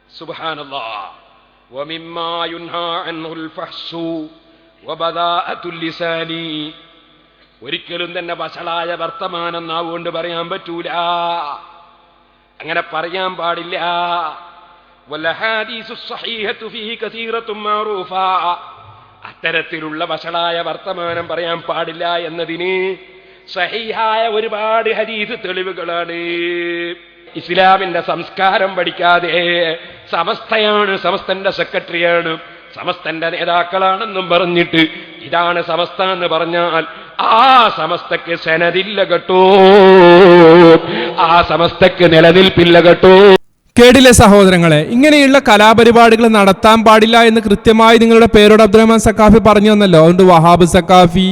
Speaker 10: സുബ്ഹാനല്ലാഹ്. വമിമ്മാ യുൻഹാ അൻഹുൽ ഫഹ്സു വബദാഅത്തുൽ ലിസാനി. ഒരിക്കലും തന്നെ വഷളായ വർത്തമാനം നാവുകൊണ്ട് പറയാൻ പറ്റൂല, അങ്ങനെ പറയാൻ പാടില്ല. വൽഹദീസു സ്വഹീഹതു ഫീഹി കസീറത്തുൻ മഅറൂഫ. അത്തരത്തിലുള്ള വഷളായ വർത്തമാനം പറയാൻ പാടില്ല എന്നതിന് സഹീഹായ ഒരുപാട് ഹദീസ് തെളിവുകളാണ്. ഇസ്ലാമിന്റെ സംസ്കാരം പഠിക്കാതെ സമസ്തയാണ്, സമസ്തന്റെ സെക്രട്ടറിയാണ്, സമസ്തന്റെ നേതാക്കളാണെന്നും പറഞ്ഞിട്ട് ഇതാണ് സമസ്ത എന്ന് പറഞ്ഞാൽ ആ സമസ്തക്ക് സനദില്ല കേട്ടോ, ആ സമസ്തക്ക് നിലനിൽപ്പില്ല കേട്ടോ.
Speaker 1: കേടിലെ സഹോദരങ്ങളെ, ഇങ്ങനെയുള്ള കലാപരിപാടികൾ നടത്താൻ പാടില്ല എന്ന് കൃത്യമായി നിങ്ങളുടെ പേരോട് അബ്ദുറഹ്മാൻ സക്കാഫി പറഞ്ഞു തന്നല്ലോ. അതുകൊണ്ട് വഹാബ് സക്കാഫി,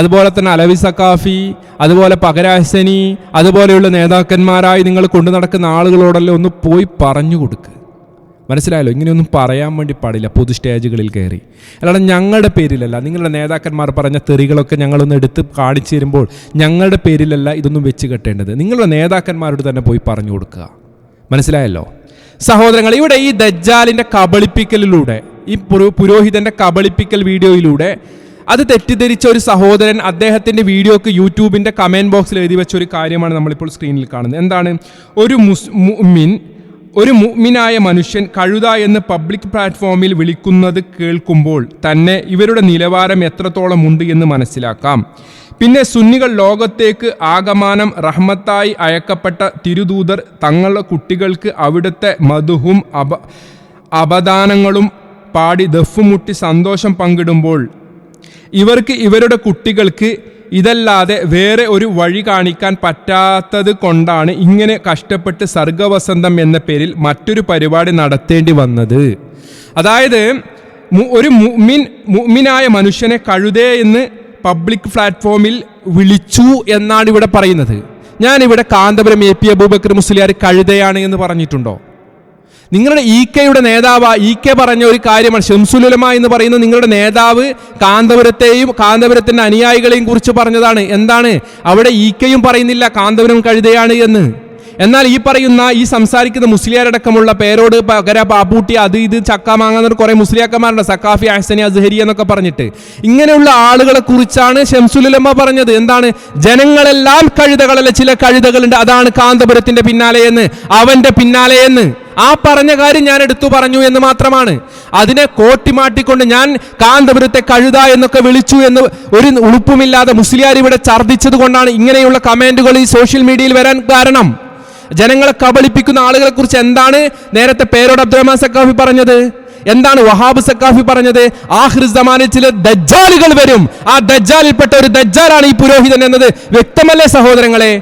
Speaker 1: അതുപോലെ തന്നെ അലവി സക്കാഫി, അതുപോലെ പകരാഹ്സനി, അതുപോലെയുള്ള നേതാക്കന്മാരായി നിങ്ങൾ കൊണ്ടു നടക്കുന്ന ആളുകളോടെല്ലാം ഒന്ന് പോയി പറഞ്ഞു കൊടുക്കുക. മനസ്സിലായല്ലോ? ഇങ്ങനെയൊന്നും പറയാൻ വേണ്ടി പാടില്ല പൊതു സ്റ്റേജുകളിൽ കയറി. അല്ലാതെ ഞങ്ങളുടെ പേരിലല്ല, നിങ്ങളുടെ നേതാക്കന്മാർ പറഞ്ഞ തെറികളൊക്കെ ഞങ്ങളൊന്ന് എടുത്ത് കാണിച്ചു തരുമ്പോൾ ഞങ്ങളുടെ പേരിലല്ല ഇതൊന്നും വെച്ച് കെട്ടേണ്ടത്. നിങ്ങളുടെ നേതാക്കന്മാരോട് തന്നെ പോയി പറഞ്ഞു കൊടുക്കുക. മനസ്സിലായല്ലോ സഹോദരങ്ങൾ? ഇവിടെ ഈ ദജ്ജാലിൻ്റെ കബളിപ്പിക്കലിലൂടെ, ഈ പുരോഹിതൻ്റെ കബളിപ്പിക്കൽ വീഡിയോയിലൂടെ അത് തെറ്റിദ്ധരിച്ച ഒരു സഹോദരൻ അദ്ദേഹത്തിൻ്റെ വീഡിയോക്ക് യൂട്യൂബിൻ്റെ കമൻറ്റ് ബോക്സിൽ എഴുതി വെച്ച ഒരു കാര്യമാണ് നമ്മളിപ്പോൾ സ്ക്രീനിൽ കാണുന്നത്. എന്താണ്? ഒരു മുഅ്മിനായ മനുഷ്യൻ കഴുത എന്ന് പബ്ലിക് പ്ലാറ്റ്ഫോമിൽ വിളിക്കുന്നത് കേൾക്കുമ്പോൾ തന്നെ ഇവരുടെ നിലവാരം എത്രത്തോളം ഉണ്ട് എന്ന് മനസ്സിലാക്കാം. പിന്നെ സുന്നികൾ ലോകത്തേക്ക് ആകമാനം റഹ്മത്തായി അയക്കപ്പെട്ട തിരുദൂതർ തങ്ങളുടെ കുട്ടികൾക്ക് അവിടുത്തെ മധുഹും അപദാനങ്ങളും പാടി ദഫ്മുട്ടി സന്തോഷം പങ്കിടുമ്പോൾ ഇവർക്ക് ഇവരുടെ കുട്ടികൾക്ക് ഇതല്ലാതെ വേറെ ഒരു വഴി കാണിക്കാൻ പറ്റാത്തത് കൊണ്ടാണ് ഇങ്ങനെ കഷ്ടപ്പെട്ട് സർഗവസന്തം എന്ന പേരിൽ മറ്റൊരു പരിപാടി നടത്തേണ്ടി വന്നത്. അതായത് ഒരു മുഅ്മിനായ മനുഷ്യനെ കഴുതേ എന്ന് പബ്ലിക് പ്ലാറ്റ്ഫോമിൽ വിളിച്ചു എന്നാണ് ഇവിടെ പറയുന്നത്. ഞാനിവിടെ കാന്തപുരം AP അബൂബക്കർ മുസ്ലിയാർ കഴുതയാണ് എന്ന് പറഞ്ഞിട്ടുണ്ടോ? നിങ്ങളുടെ ഈക്കയുടെ നേതാവ് ഈക്ക പറഞ്ഞ ഒരു കാര്യമാണ്. ഷംസുൽ ഉലമ എന്ന് പറയുന്ന നിങ്ങളുടെ നേതാവ് കാന്തപുരത്തെയും കാന്തപുരത്തിൻ്റെ അനുയായികളെയും കുറിച്ച് പറഞ്ഞതാണ്. എന്താണ്? അവിടെ ഈക്കയും പറയുന്നില്ല കാന്തപുരം കഴുതയാണ് എന്ന്. എന്നാൽ ഈ പറയുന്ന ഈ സംസാരിക്കുന്ന മുസ്ലിയാരടക്കമുള്ള പേരോട് പകര പാപ്പൂട്ടി അത് ഇത് ചക്ക മാങ്ങുന്ന കുറെ മുസ്ലിയാക്കന്മാരുണ്ട്, സക്കാഫി, അഹ്സനി, അസ്ഹരി എന്നൊക്കെ പറഞ്ഞിട്ട്. ഇങ്ങനെയുള്ള ആളുകളെ കുറിച്ചാണ് ശംസുൽ ഉലമ പറഞ്ഞത്. എന്താണ്? ജനങ്ങളെല്ലാം കഴുതകളല്ല, ചില കഴുതകളുണ്ട്, അതാണ് കാന്തപുരത്തിന്റെ പിന്നാലെ എന്ന്, അവന്റെ പിന്നാലെ എന്ന്. ആ പറഞ്ഞ കാര്യം ഞാൻ എടുത്തു പറഞ്ഞു എന്ന് മാത്രമാണ്. അതിനെ കോട്ടിമാട്ടിക്കൊണ്ട് ഞാൻ കാന്തപുരത്തെ കഴുത എന്നൊക്കെ വിളിച്ചു എന്ന് ഒരു ഉളുപ്പുമില്ലാതെ മുസ്ലിയാർ ഇവിടെ ഛർദ്ദിച്ചത് കൊണ്ടാണ് ഇങ്ങനെയുള്ള കമന്റുകൾ ഈ സോഷ്യൽ മീഡിയയിൽ വരാൻ കാരണം. ജനങ്ങളെ കബളിപ്പിക്കുന്ന ആളുകളെ കുറിച്ച് എന്താണ് നേരത്തെ പേരോട് അബ്ദുറഹ്മാൻ സക്കാഫി പറഞ്ഞത്? എന്താണ് വഹാബ് സക്കാഫി പറഞ്ഞത്? ആഖിർ സമാനിൽ ചില ദജ്ജാലുകൾ വരും, ആ ദജ്ജാലിൽപ്പെട്ട ഒരു ദജ്ജാലാണ് ഈ പുരോഹിതൻ എന്നത് വ്യക്തമല്ലേ സഹോദരങ്ങളെ?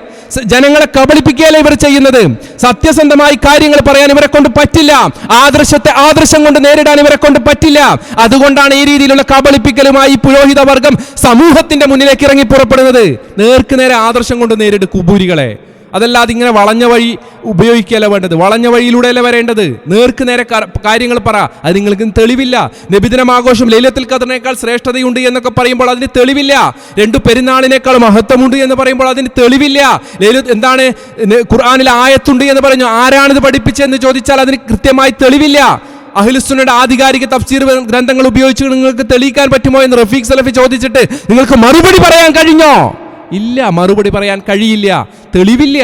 Speaker 1: ജനങ്ങളെ കബളിപ്പിക്കുകയല്ലേ ഇവർ ചെയ്യുന്നത്? സത്യസന്ധമായി കാര്യങ്ങൾ പറയാൻ ഇവരെ കൊണ്ട് പറ്റില്ല, ആദർശം കൊണ്ട് നേരിടാൻ ഇവരെ കൊണ്ട് പറ്റില്ല. അതുകൊണ്ടാണ് ഈ രീതിയിലുള്ള കബളിപ്പിക്കലുമായി പുരോഹിത വർഗം സമൂഹത്തിന്റെ മുന്നിലേക്ക് ഇറങ്ങി പുറപ്പെടുന്നത്. നേർക്ക് നേരെ ആദർശം കൊണ്ട് നേരിട്ട് കുബൂരികളെ, അതല്ലാതെ ഇങ്ങനെ വളഞ്ഞ വഴി ഉപയോഗിക്കുകയല്ല വേണ്ടത്, വളഞ്ഞ വഴിയിലൂടെയല്ല വരേണ്ടത്. നേർക്ക് നേരെ കാര്യങ്ങൾ പറ. അത് നിങ്ങൾക്ക് തെളിവില്ല. നബിദിനം ആഘോഷം ലൈലത്തുൽ ഖദറിനേക്കാൾ ശ്രേഷ്ഠതയുണ്ട് എന്നൊക്കെ പറയുമ്പോൾ അതിന് തെളിവില്ല. 2 പെരുന്നാളിനേക്കാൾ മഹത്വമുണ്ട് എന്ന് പറയുമ്പോൾ അതിന് തെളിവില്ല. എന്താണ് ഖുർആനിൽ ആയത്തുണ്ട് എന്ന് പറഞ്ഞു, ആരാണിത് പഠിപ്പിച്ചതെന്ന് ചോദിച്ചാൽ അതിന് കൃത്യമായി തെളിവില്ല. അഹ്ലുസുന്നയുടെ ആധികാരിക തഫ്സീർ ഗ്രന്ഥങ്ങൾ ഉപയോഗിച്ച് നിങ്ങൾക്ക് തെളിയിക്കാൻ പറ്റുമോ എന്ന് റഫീഖ് സലഫി ചോദിച്ചിട്ട് നിങ്ങൾക്ക് മറുപടി പറയാൻ കഴിഞ്ഞോ? ഇല്ല, മറുപടി പറയാൻ കഴിയില്ല, തെളിവില്ല.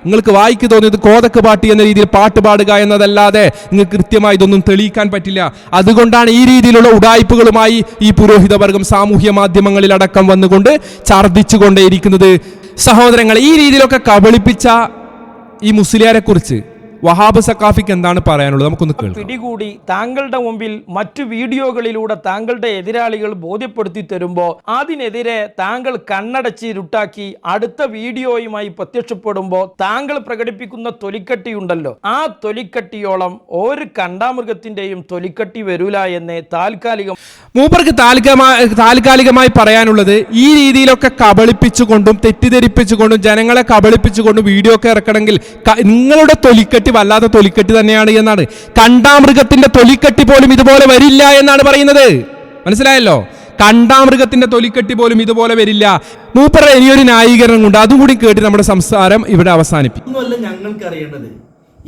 Speaker 1: നിങ്ങൾക്ക് വായിക്ക് തോന്നിയത് കോതക്ക് പാട്ട് എന്ന രീതിയിൽ പാട്ട് പാടുക എന്നതല്ലാതെ നിങ്ങൾക്ക് കൃത്യമായി ഇതൊന്നും തെളിയിക്കാൻ പറ്റില്ല. അതുകൊണ്ടാണ് ഈ രീതിയിലുള്ള ഉഡായിപ്പുകളുമായി ഈ പുരോഹിത വർഗം സാമൂഹ്യ മാധ്യമങ്ങളിൽ അടക്കം വന്നുകൊണ്ട് ഛർദ്ദിച്ചുകൊണ്ടേയിരിക്കുന്നത്. സഹോദരങ്ങൾ, ഈ രീതിയിലൊക്കെ കബളിപ്പിച്ച ഈ മുസ്ലിയാരെ കുറിച്ച് വഹാബ് സക്കാഫിക്ക് എന്താണ് പറയാനുള്ളത്? നമുക്കൊന്ന് കേൾക്കാം.
Speaker 6: പിടികൂടി താങ്കളുടെ മുമ്പിൽ മറ്റു വീഡിയോകളിലൂടെ താങ്കളുടെ എതിരാളികൾ ബോധ്യപ്പെടുത്തി തരുമ്പോൾ അതിനെതിരെ താങ്കൾ കണ്ണടച്ചിരുട്ടാക്കി അടുത്ത വീഡിയോയുമായി പ്രത്യക്ഷപ്പെടുമ്പോൾ താങ്കൾ പ്രകടിപ്പിക്കുന്ന തൊലിക്കട്ടിയുണ്ടല്ലോ, ആ തൊലിക്കട്ടിയോളം ഒരു കണ്ടാമൃഗത്തിന്റെയും തൊലിക്കട്ടി വരൂല എന്ന്
Speaker 1: മൂപ്പർക്ക് താൽക്കാലികമായി പറയാനുള്ളത്, ഈ രീതിയിലൊക്കെ കബളിപ്പിച്ചുകൊണ്ടും തെറ്റിദ്ധരിപ്പിച്ചുകൊണ്ടും ജനങ്ങളെ കബളിപ്പിച്ചുകൊണ്ടും വീഡിയോ ഒക്കെ ഇറക്കണമെങ്കിൽ നിങ്ങളുടെ തൊലിക്കട്ടി വല്ലാത്ത തൊലിക്കെട്ടി തന്നെയാണ് എന്നാണ്. കണ്ടാമൃഗത്തിന്റെ തൊലിക്കെട്ടി പോലും ഇതുപോലെ വരില്ല എന്നാണ് പറയുന്നത്. മനസ്സിലായല്ലോ? കണ്ടാമൃഗത്തിന്റെ തൊലിക്കെട്ടി പോലും ഇതുപോലെ വരില്ല. മൂപ്പരുടെ ഇനിയൊരു ന്യായീകരണം കൊണ്ട് അതുകൂടി കേട്ട് നമ്മുടെ സംസാരം ഇവിടെ അവസാനിപ്പിക്കും.
Speaker 2: ഞങ്ങൾക്ക് അറിയേണ്ടത്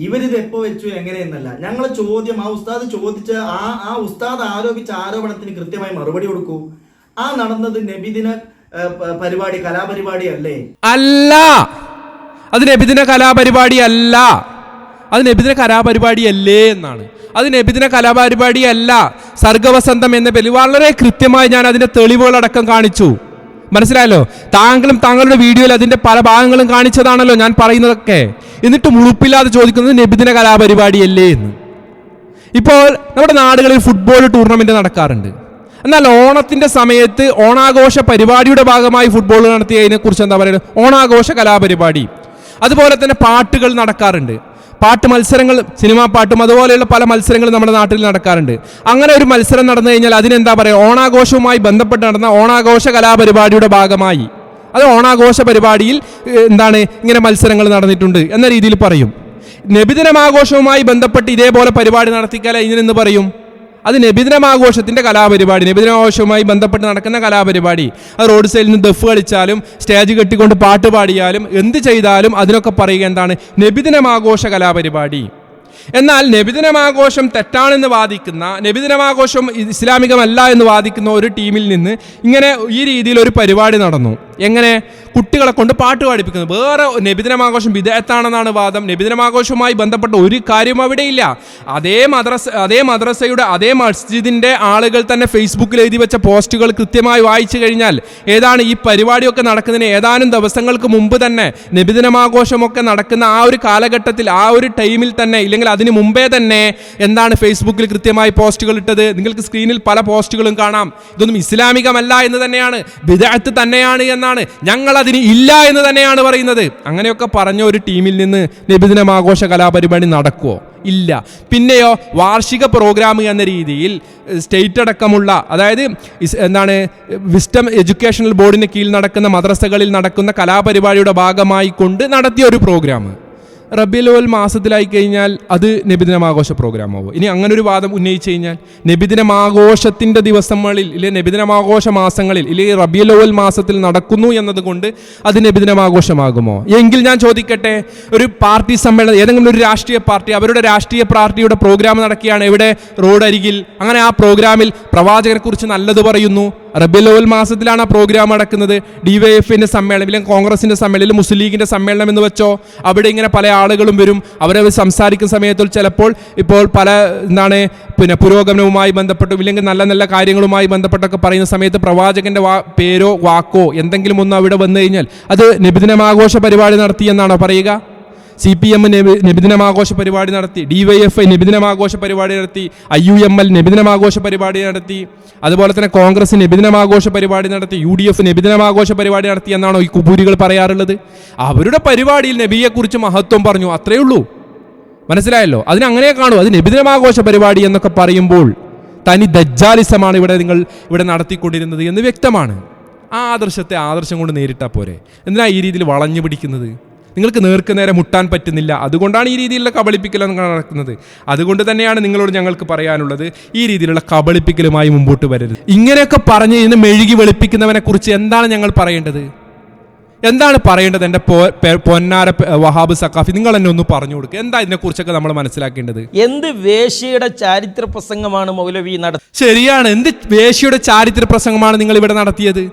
Speaker 2: ഇവരിത് എപ്പോ വെച്ചു എങ്ങനെയെന്നല്ല. ഞങ്ങളെ ചോദ്യം ആ ഉസ്താദ് ചോദിച്ച ആ ഉസ്താദ് ആരോപിച്ച ആരോപണത്തിന് കൃത്യമായി മറുപടി കൊടുക്കൂ. ആ നടന്നത് നബിദിന പരിപാടി, കലാപരിപാടി അല്ലേ?
Speaker 1: അല്ല, അത് നബിദിന കലാപരിപാടി അല്ല, അത് നബിദിന കലാപരിപാടിയല്ലേ എന്നാണ്. അത് നബിദിന കലാപരിപാടിയല്ല, സർഗവസന്തം എന്ന പേരിൽ വളരെ കൃത്യമായി ഞാൻ അതിന്റെ തെളിവുകളടക്കം കാണിച്ചു. മനസ്സിലായല്ലോ? താങ്കളുടെ വീഡിയോയിൽ അതിന്റെ പല ഭാഗങ്ങളും കാണിച്ചതാണല്ലോ ഞാൻ പറയുന്നതൊക്കെ. എന്നിട്ട് മുഴുപ്പില്ലാതെ ചോദിക്കുന്നത് നബിദിന കലാപരിപാടിയല്ലേ എന്ന്. ഇപ്പോൾ നമ്മുടെ നാടുകളിൽ ഫുട്ബോൾ ടൂർണമെന്റ് നടക്കാറുണ്ട്. എന്നാൽ ഓണത്തിന്റെ സമയത്ത് ഓണാഘോഷ പരിപാടിയുടെ ഭാഗമായി ഫുട്ബോൾ നടത്തിയതിനെ കുറിച്ച് എന്താ പറയുന്നത്? ഓണാഘോഷ കലാപരിപാടി. അതുപോലെ തന്നെ പാട്ടുകൾ നടക്കാറുണ്ട്, പാട്ട് മത്സരങ്ങൾ, സിനിമാ പാട്ടും അതുപോലെയുള്ള പല മത്സരങ്ങളും നമ്മുടെ നാട്ടിൽ നടക്കാറുണ്ട്. അങ്ങനെ ഒരു മത്സരം നടന്നു കഴിഞ്ഞാൽ അതിനെന്താ പറയുക? ഓണാഘോഷവുമായി ബന്ധപ്പെട്ട് നടന്ന ഓണാഘോഷ കലാപരിപാടിയുടെ ഭാഗമായി, അത് ഓണാഘോഷ പരിപാടിയിൽ എന്താണ് ഇങ്ങനെ മത്സരങ്ങൾ നടന്നിട്ടുണ്ട് എന്ന രീതിയിൽ പറയും. നബിദിനമാഘോഷവുമായി ബന്ധപ്പെട്ട് ഇതേപോലെ പരിപാടി നടത്തിക്കാൽ ഇതിനെന്ന് പറയും? അത് നബിദിനമാഘോഷത്തിന്റെ കലാപരിപാടി, നബിദിനാഘോഷവുമായി ബന്ധപ്പെട്ട് നടക്കുന്ന കലാപരിപാടി. അത് റോഡ് സൈഡിൽ നിന്ന് ദഫ് കളിച്ചാലും സ്റ്റേജ് കെട്ടിക്കൊണ്ട് പാട്ട് പാടിയാലും എന്ത് ചെയ്താലും അതിനൊക്കെ പറയുക എന്താണ്? നബിദിനമാഘോഷ കലാപരിപാടി. എന്നാൽ നബിദിനമാഘോഷം തെറ്റാണെന്ന് വാദിക്കുന്ന, നബിദിനമാഘോഷം ഇസ്ലാമികമല്ല എന്ന് വാദിക്കുന്ന ഒരു ടീമിൽ നിന്ന് ഇങ്ങനെ ഈ രീതിയിൽ ഒരു പരിപാടി നടന്നു. എങ്ങനെ? കുട്ടികളെ കൊണ്ട് പാട്ട് പാടിപ്പിക്കുന്നത്. വേറെ നബിദിനമാഘോഷം ബിദ്അത്താണെന്നാണ് വാദം. നബിദിനമാഘോഷവുമായി ബന്ധപ്പെട്ട ഒരു കാര്യവും അവിടെയില്ല. അതേ മദ്രസയുടെ അതേ മസ്ജിദിന്റെ ആളുകൾ തന്നെ ഫേസ്ബുക്കിൽ എഴുതി വെച്ച പോസ്റ്റുകൾ കൃത്യമായി വായിച്ചു കഴിഞ്ഞാൽ ഏതാണ് ഈ പരിപാടിയൊക്കെ നടക്കുന്നതിന് ഏതാനും ദിവസങ്ങൾക്ക് മുമ്പ് തന്നെ നബിദിനമാഘോഷമൊക്കെ നടക്കുന്ന ആ ഒരു കാലഘട്ടത്തിൽ, ആ ഒരു ടൈമിൽ തന്നെ, ഇല്ലെങ്കിൽ അതിന് മുമ്പേ തന്നെ എന്താണ് ഫേസ്ബുക്കിൽ കൃത്യമായി പോസ്റ്റുകൾ ഇട്ടത്? നിങ്ങൾക്ക് സ്ക്രീനിൽ പല പോസ്റ്റുകളും കാണാം. ഇതൊന്നും ഇസ്ലാമികമല്ല എന്ന് തന്നെയാണ്, ബിദ്അത്ത് തന്നെയാണ് എന്നാണ്, ഞങ്ങൾ അതിന് ഇല്ല എന്ന് തന്നെയാണ് പറയുന്നത്. അങ്ങനെയൊക്കെ പറഞ്ഞ ഒരു ടീമിൽ നിന്ന് നബിദിനമാഘോഷ കലാപരിപാടി നടക്കുമോ? ഇല്ല. പിന്നെയോ വാർഷിക പ്രോഗ്രാം എന്ന രീതിയിൽ സ്റ്റേറ്റ് അടക്കമുള്ള, അതായത് എന്താണ് വിസ്ഡം എഡ്യൂക്കേഷണൽ ബോർഡിന് കീഴിൽ നടക്കുന്ന മദ്രസകളിൽ നടക്കുന്ന കലാപരിപാടിയുടെ ഭാഗമായി കൊണ്ട് നടത്തിയ ഒരു പ്രോഗ്രാം. റബീഉൽ മാസത്തിലായി കഴിഞ്ഞാൽ അത് നബിദിനമാഘോഷ പ്രോഗ്രാമാവും. ഇനി അങ്ങനെ ഒരു വാദം ഉന്നയിച്ചു കഴിഞ്ഞാൽ നബിദിനമാഘോഷത്തിൻ്റെ ദിവസങ്ങളിൽ ഇല്ലെ നബിദിനമാഘോഷ മാസങ്ങളിൽ ഇല്ലെ റബീഉൽ മാസത്തിൽ നടക്കുന്നു എന്നതുകൊണ്ട് അത് നബിദിനമാഘോഷമാകുമോ? എങ്കിൽ ഞാൻ ചോദിക്കട്ടെ, ഒരു പാർട്ടി സമ്മേളനം, ഏതെങ്കിലും ഒരു രാഷ്ട്രീയ പാർട്ടി അവരുടെ രാഷ്ട്രീയ പാർട്ടിയുടെ പ്രോഗ്രാം നടക്കുകയാണ് എവിടെ? റോഡ് അരികിൽ. അങ്ങനെ ആ പ്രോഗ്രാമിൽ പ്രവാചകനെ കുറിച്ച് നല്ലത് പറയുന്നു. റബീഉൽ മാസത്തിലാണ് ആ പ്രോഗ്രാം നടക്കുന്നത്. DYFന്റെ സമ്മേളനം, ഇല്ലെങ്കിൽ കോൺഗ്രസിന്റെ സമ്മേളനം, മുസ്ലിം ലീഗിന്റെ സമ്മേളനം എന്ന് വെച്ചോ. അവിടെ ഇങ്ങനെ പല ആളുകളും വരും. അവരെ സംസാരിക്കുന്ന സമയത്തിൽ ചിലപ്പോൾ ഇപ്പോൾ പല പുരോഗമനവുമായി ബന്ധപ്പെട്ടും ഇല്ലെങ്കിൽ നല്ല നല്ല കാര്യങ്ങളുമായി ബന്ധപ്പെട്ടൊക്കെ പറയുന്ന സമയത്ത് പ്രവാചകന്റെ പേരോ വാക്കോ എന്തെങ്കിലും ഒന്ന് അവിടെ വന്നു കഴിഞ്ഞാൽ അത് നബിദിനമാഘോഷ പരിപാടി നടത്തി എന്നാണോ പറയുക? CPM നബിദിനമാഘോഷ പരിപാടി നടത്തി, DYFI നബിദിനമാഘോഷ പരിപാടി നടത്തി, IUML നബിദിനമാഘോഷ പരിപാടി നടത്തി, അതുപോലെ തന്നെ കോൺഗ്രസ് നബിദിനമാഘോഷ പരിപാടി നടത്തി, UDF നബിദിനമാഘോഷ പരിപാടി നടത്തി എന്നാണോ ഈ കുബൂരികൾ പറയാറുള്ളത്? അവരുടെ പരിപാടിയിൽ നബിയെക്കുറിച്ച് മഹത്വം പറഞ്ഞു, അത്രയേ ഉള്ളൂ. മനസ്സിലായല്ലോ? അതിനങ്ങനെ കാണൂ. അത് നബിദിനമാഘോഷ പരിപാടി എന്നൊക്കെ പറയുമ്പോൾ തനി ദജ്ജാലിസമാണ് നിങ്ങൾ ഇവിടെ നടത്തിക്കൊണ്ടിരുന്നത് എന്ന് വ്യക്തമാണ്. ആ ആദർശത്തെ ആദർശം കൊണ്ട് നേരിട്ടാൽ പോരെ? എന്തിനാ ഈ രീതിയിൽ വളഞ്ഞു പിടിക്കുന്നത്? നിങ്ങൾക്ക് നേർക്കുനേരെ മുട്ടാൻ പറ്റുന്നില്ല, അതുകൊണ്ടാണ് ഈ രീതിയിലുള്ള കബളിപ്പിക്കലൊക്കെ നടക്കുന്നത്. അതുകൊണ്ട് തന്നെയാണ് നിങ്ങളോട് ഞങ്ങൾക്ക് പറയാനുള്ളത്, ഈ രീതിയിലുള്ള കബളിപ്പിക്കലുമായി മുമ്പോട്ട് വരരുത്. ഇങ്ങനെയൊക്കെ പറഞ്ഞ് ഇന്ന് മെഴുകി വെളുപ്പിക്കുന്നവനെ കുറിച്ച് എന്താണ് ഞങ്ങൾ പറയേണ്ടത്? എന്താണ് പറയേണ്ടത്? എൻ്റെ പൊന്നാര വഹാബ് സഖാഫി, നിങ്ങൾ എന്നെ ഒന്ന് പറഞ്ഞു കൊടുക്കുക. എന്താ ഇതിനെക്കുറിച്ചൊക്കെ നമ്മൾ മനസ്സിലാക്കേണ്ടത്?
Speaker 5: എന്ത് വേശ്യയുടെ ചാരിത്ര പ്രസംഗമാണ് മൗലവി നടത്തിയത്?
Speaker 1: ശരിയാണ്, എന്ത് വേശ്യയുടെ ചാരിത്ര പ്രസംഗമാണ് നിങ്ങൾ ഇവിടെ നടത്തിയത്?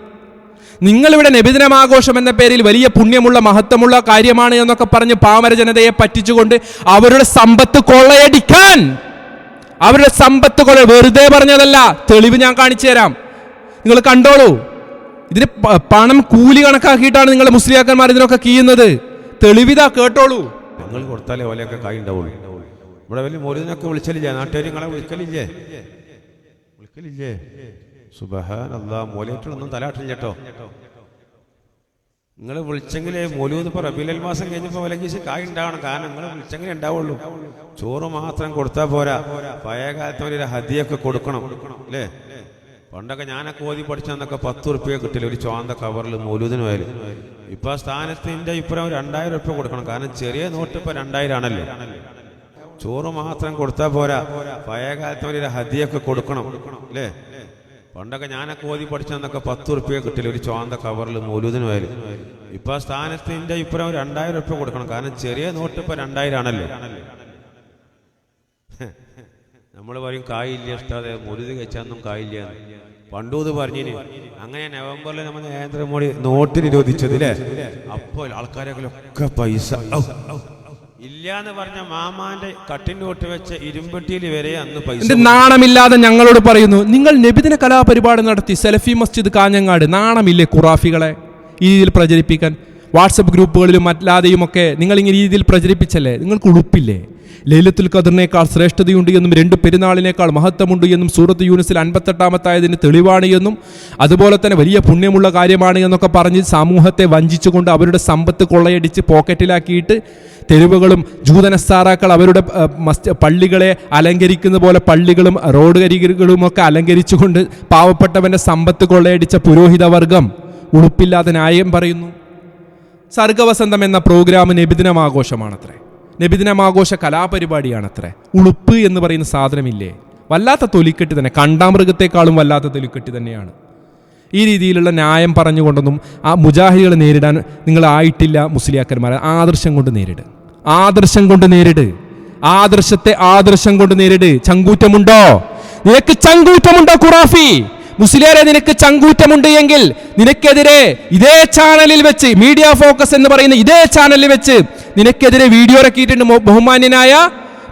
Speaker 1: നിങ്ങളിവിടെ നബിദിനമാഘോഷം എന്ന പേരിൽ വലിയ പുണ്യമുള്ള മഹത്വമുള്ള കാര്യമാണ് എന്നൊക്കെ പറഞ്ഞ് പാമര ജനതയെ പറ്റിച്ചുകൊണ്ട് അവരുടെ സമ്പത്ത് കൊള്ളയടിക്കാൻ, അവരുടെ സമ്പത്ത് വെറുതെ പറഞ്ഞതല്ല, തെളിവ് ഞാൻ കാണിച്ചു തരാം, നിങ്ങൾ കണ്ടോളൂ. ഇതിന് പണം കൂലി കണക്കാക്കിയിട്ടാണ് നിങ്ങൾ മുസ്ലിയാക്കന്മാർ ഇതിനൊക്കെ ചെയ്യുന്നത്. തെളിവിതാ, കേട്ടോളൂ.
Speaker 13: നിങ്ങൾ കൊടുത്താലേ ഓലയൊക്കെ കായ് ഉണ്ടാവുള്ളൂ. ഇവിടെ വലിയ മൗലൂദിനൊക്കെ വിളിച്ചലില്ലേ? നാട്ടുകാർ നിങ്ങളെ വിളിക്കലില്ലേ? സുബ്ഹാനല്ലാഹ്, മൗലൂദിനൊന്നും തലാട്ടില്ല കേട്ടോ. നിങ്ങൾ വിളിച്ചെങ്കിലേ മൗലൂദ് ഇപ്പോൾ റബീഉൽ മാസം കഴിഞ്ഞപ്പോൾ വിലങ്ങീസ് കായ് ഉണ്ടാവണം. കാരണം നിങ്ങൾ വിളിച്ചെങ്കിലേ ഉണ്ടാവുള്ളൂ. ചോറ് മാത്രം കൊടുത്താൽ പോരാ, പഴയ കാലത്ത് ഒരു ഹദിയൊക്കെ കൊടുക്കണം അല്ലേ? പണ്ടൊക്കെ ഞാനൊക്കെ ഓതി പഠിച്ചെന്നൊക്കെ 10 റുപ്യ കിട്ടില്ല ഒരു ചോന്ത കവറിൽ മൗലൂദിന് പോയാൽ. ഇപ്പൊ സ്ഥാനത്തിന്റെ ഇപ്പുറം 2000 റുപ്യ കൊടുക്കണം. കാരണം ചെറിയ നോട്ട് ഇപ്പൊ 2000 ആണല്ലോ. ചോറ് മാത്രം കൊടുത്താൽ പോരാ, പഴയ കാലത്ത് ഒരു ഹദിയൊക്കെ കൊടുക്കണം അല്ലേ? പണ്ടൊക്കെ ഞാനൊക്കെ ഓതി പഠിച്ചെന്നൊക്കെ 10 റുപ്യ കിട്ടില്ല ഒരു ചോന്ത കവറിൽ മൗലൂദിന് പോയാൽ. ഇപ്പൊ സ്ഥാനത്തിന്റെ ഇപ്പുറം 2000 റുപ്യ കൊടുക്കണം. കാരണം ചെറിയ നോട്ട് ഇപ്പൊ 2000 ആണല്ലോ. നമ്മൾ പറയും കായില്ല, ഇഷ്ടാതെ മൗലൂദ് കഴിച്ചാന്നും കായില്ല. പണ്ടൂത് പറഞ്ഞിന്. അങ്ങനെ നവംബറിൽ നമ്മൾ നരേന്ദ്രമോദി നോട്ട് നിരോധിച്ചത് അല്ലേ? അപ്പോൾ ആൾക്കാരൊക്കെ പൈസ ഇല്ലാന്ന് പറഞ്ഞ മാമാന്റെ കട്ടിന്റെ ഒട്ട് വെച്ച ഇരുമ്പട്ടിയിൽ വരെ അന്ന് പൈസ.
Speaker 1: നാണമില്ലാതെ ഞങ്ങളോട് പറയുന്നു, നിങ്ങൾ നബിദിന കലാപരിപാടി നടത്തി സലഫി മസ്ജിദ് കാഞ്ഞങ്ങാട്, നാണമില്ലേ ഖുറാഫികളെ ഈ രീതിയിൽ പ്രചരിപ്പിക്കാൻ? വാട്സപ്പ് ഗ്രൂപ്പുകളിലും അല്ലാതെയും ഒക്കെ നിങ്ങൾ ഇങ്ങനെ രീതിയിൽ പ്രചരിപ്പിച്ചല്ലേ? നിങ്ങൾക്ക് ഉളുപ്പില്ലേ? ലൈലത്തുൽ ഖദറിനേക്കാൾ ശ്രേഷ്ഠതയുണ്ട് എന്നും 2 പെരുന്നാളിനേക്കാൾ മഹത്വമുണ്ട് എന്നും സൂറത്ത് യൂനുസിൽ 58-ാമത്തായതിന് തെളിവാണ് എന്നും അതുപോലെ തന്നെ വലിയ പുണ്യമുള്ള കാര്യമാണ് എന്നൊക്കെ പറഞ്ഞ് സമൂഹത്തെ വഞ്ചിച്ചുകൊണ്ട് അവരുടെ സമ്പത്ത് കൊള്ളയടിച്ച് പോക്കറ്റിലാക്കിയിട്ട് തെരുവുകളും ജൂതനസ്താറാക്കൾ അവരുടെ പള്ളികളെ അലങ്കരിക്കുന്ന പോലെ പള്ളികളും റോഡ് അരികുകളും ഒക്കെ അലങ്കരിച്ചുകൊണ്ട് പാവപ്പെട്ടവൻ്റെ സമ്പത്ത് കൊള്ളയടിച്ച പുരോഹിതവർഗം ഉളുപ്പില്ലാതെ ന്യായം പറയുന്നു. സർഗവസന്തം എന്ന പ്രോഗ്രാം നബിദിനമാഘോഷമാണത്രേ, നബിദിനമാഘോഷ കലാപരിപാടിയാണത്രേ. ഉളുപ്പ് എന്ന് പറയുന്ന സാധനമില്ലേ? വല്ലാത്ത തൊലിക്കെട്ടി തന്നെ, കണ്ടാമൃഗത്തെക്കാളും വല്ലാത്ത തൊലിക്കെട്ടി തന്നെയാണ്. ഈ രീതിയിലുള്ള ന്യായം പറഞ്ഞുകൊണ്ടൊന്നും ആ മുജാഹിദികളെ നേരിടാൻ നിങ്ങളായിട്ടില്ല മുസ്ലിയാക്കന്മാരെ. ആദർശം കൊണ്ട് നേരിട്, ആദർശം കൊണ്ട് നേരിട്, ആദർശത്തെ ആദർശം കൊണ്ട് നേരിട്. ചങ്കൂറ്റമുണ്ടോ നിനക്ക്? ചങ്കൂറ്റമുണ്ടോ ഖുറാഫി? മുസ്ലിയാരെ നിനക്ക് ചങ്കൂറ്റമുണ്ട് എങ്കിൽ നിനക്കെതിരെ ഇതേ ചാനലിൽ വെച്ച്, മീഡിയ ഫോക്കസ് എന്ന് പറയുന്ന ഇതേ ചാനലിൽ വെച്ച് നിനക്കെതിരെ വീഡിയോ ഇറക്കിയിട്ടുണ്ട് ബഹുമാന്യനായ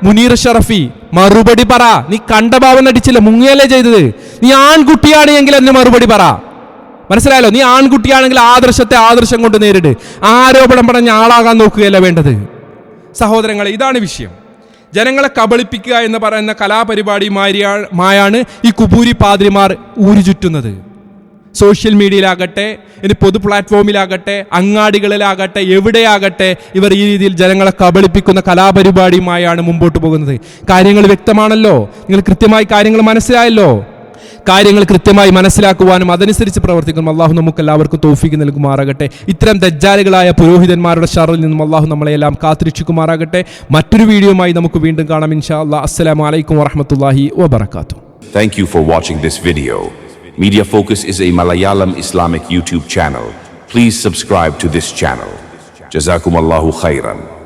Speaker 1: മുനീർ ഷറഫി. മറുപടി പറ. നീ കണ്ട ഭാവം നടിച്ചില്ല, മുങ്ങിയല്ലേ ചെയ്തത്. നീ ആൺകുട്ടിയാണ് എങ്കിൽ അതിന് മറുപടി പറ. മനസ്സിലായല്ലോ? നീ ആൺകുട്ടിയാണെങ്കിൽ ആദർശത്തെ ആദർശം കൊണ്ട് നേരിട്. ആരോപണം പറഞ്ഞ ആളാകാൻ നോക്കുകയല്ല വേണ്ടത്. സഹോദരങ്ങളെ, ഇതാണ് വിഷയം. ജനങ്ങളെ കബളിപ്പിക്കുക എന്ന് പറയുന്ന കലാപരിപാടിയുമായാണ് ഈ കുബൂരി പാദ്രിമാർ ഊരു ചുറ്റുന്നത്. സോഷ്യൽ മീഡിയയിലാകട്ടെ, ഇനി പൊതു പ്ലാറ്റ്ഫോമിലാകട്ടെ, അങ്ങാടികളിലാകട്ടെ, എവിടെയാകട്ടെ ഇവർ ഈ രീതിയിൽ ജനങ്ങളെ കബളിപ്പിക്കുന്ന കലാപരിപാടിയുമായാണ് മുമ്പോട്ട് പോകുന്നത്. കാര്യങ്ങൾ വ്യക്തമാണല്ലോ, നിങ്ങൾ കൃത്യമായി കാര്യങ്ങൾ മനസ്സിലായല്ലോ. കാര്യങ്ങൾ കൃത്യമായി മനസ്സിലാക്കുവാനും അതനുസരിച്ച് പ്രവർത്തിക്കും അള്ളാഹു നമുക്ക് എല്ലാവർക്കും തൗഫീഖ് നൽകുമാറാകട്ടെ. ഇത്തരം ദജ്ജാലുകളായ പുരോഹിതന്മാരുടെ ഷറിൽ നിന്നും അള്ളാഹു നമ്മളെല്ലാം കാത്തിരക്ഷിക്കുമാറാകട്ടെ. മറ്റൊരു വീഡിയോയുമായി നമുക്ക് വീണ്ടും കാണാം ഇൻഷാ അല്ലാഹ്. അസ്സലാമു അലൈക്കും വറഹ്മത്തുള്ളാഹി വബറകാതുഹു.
Speaker 14: Thank you for watching this video. Media Focus is a Malayalam Islamic YouTube channel. Please subscribe to this channel. Jazakumallahu khairan.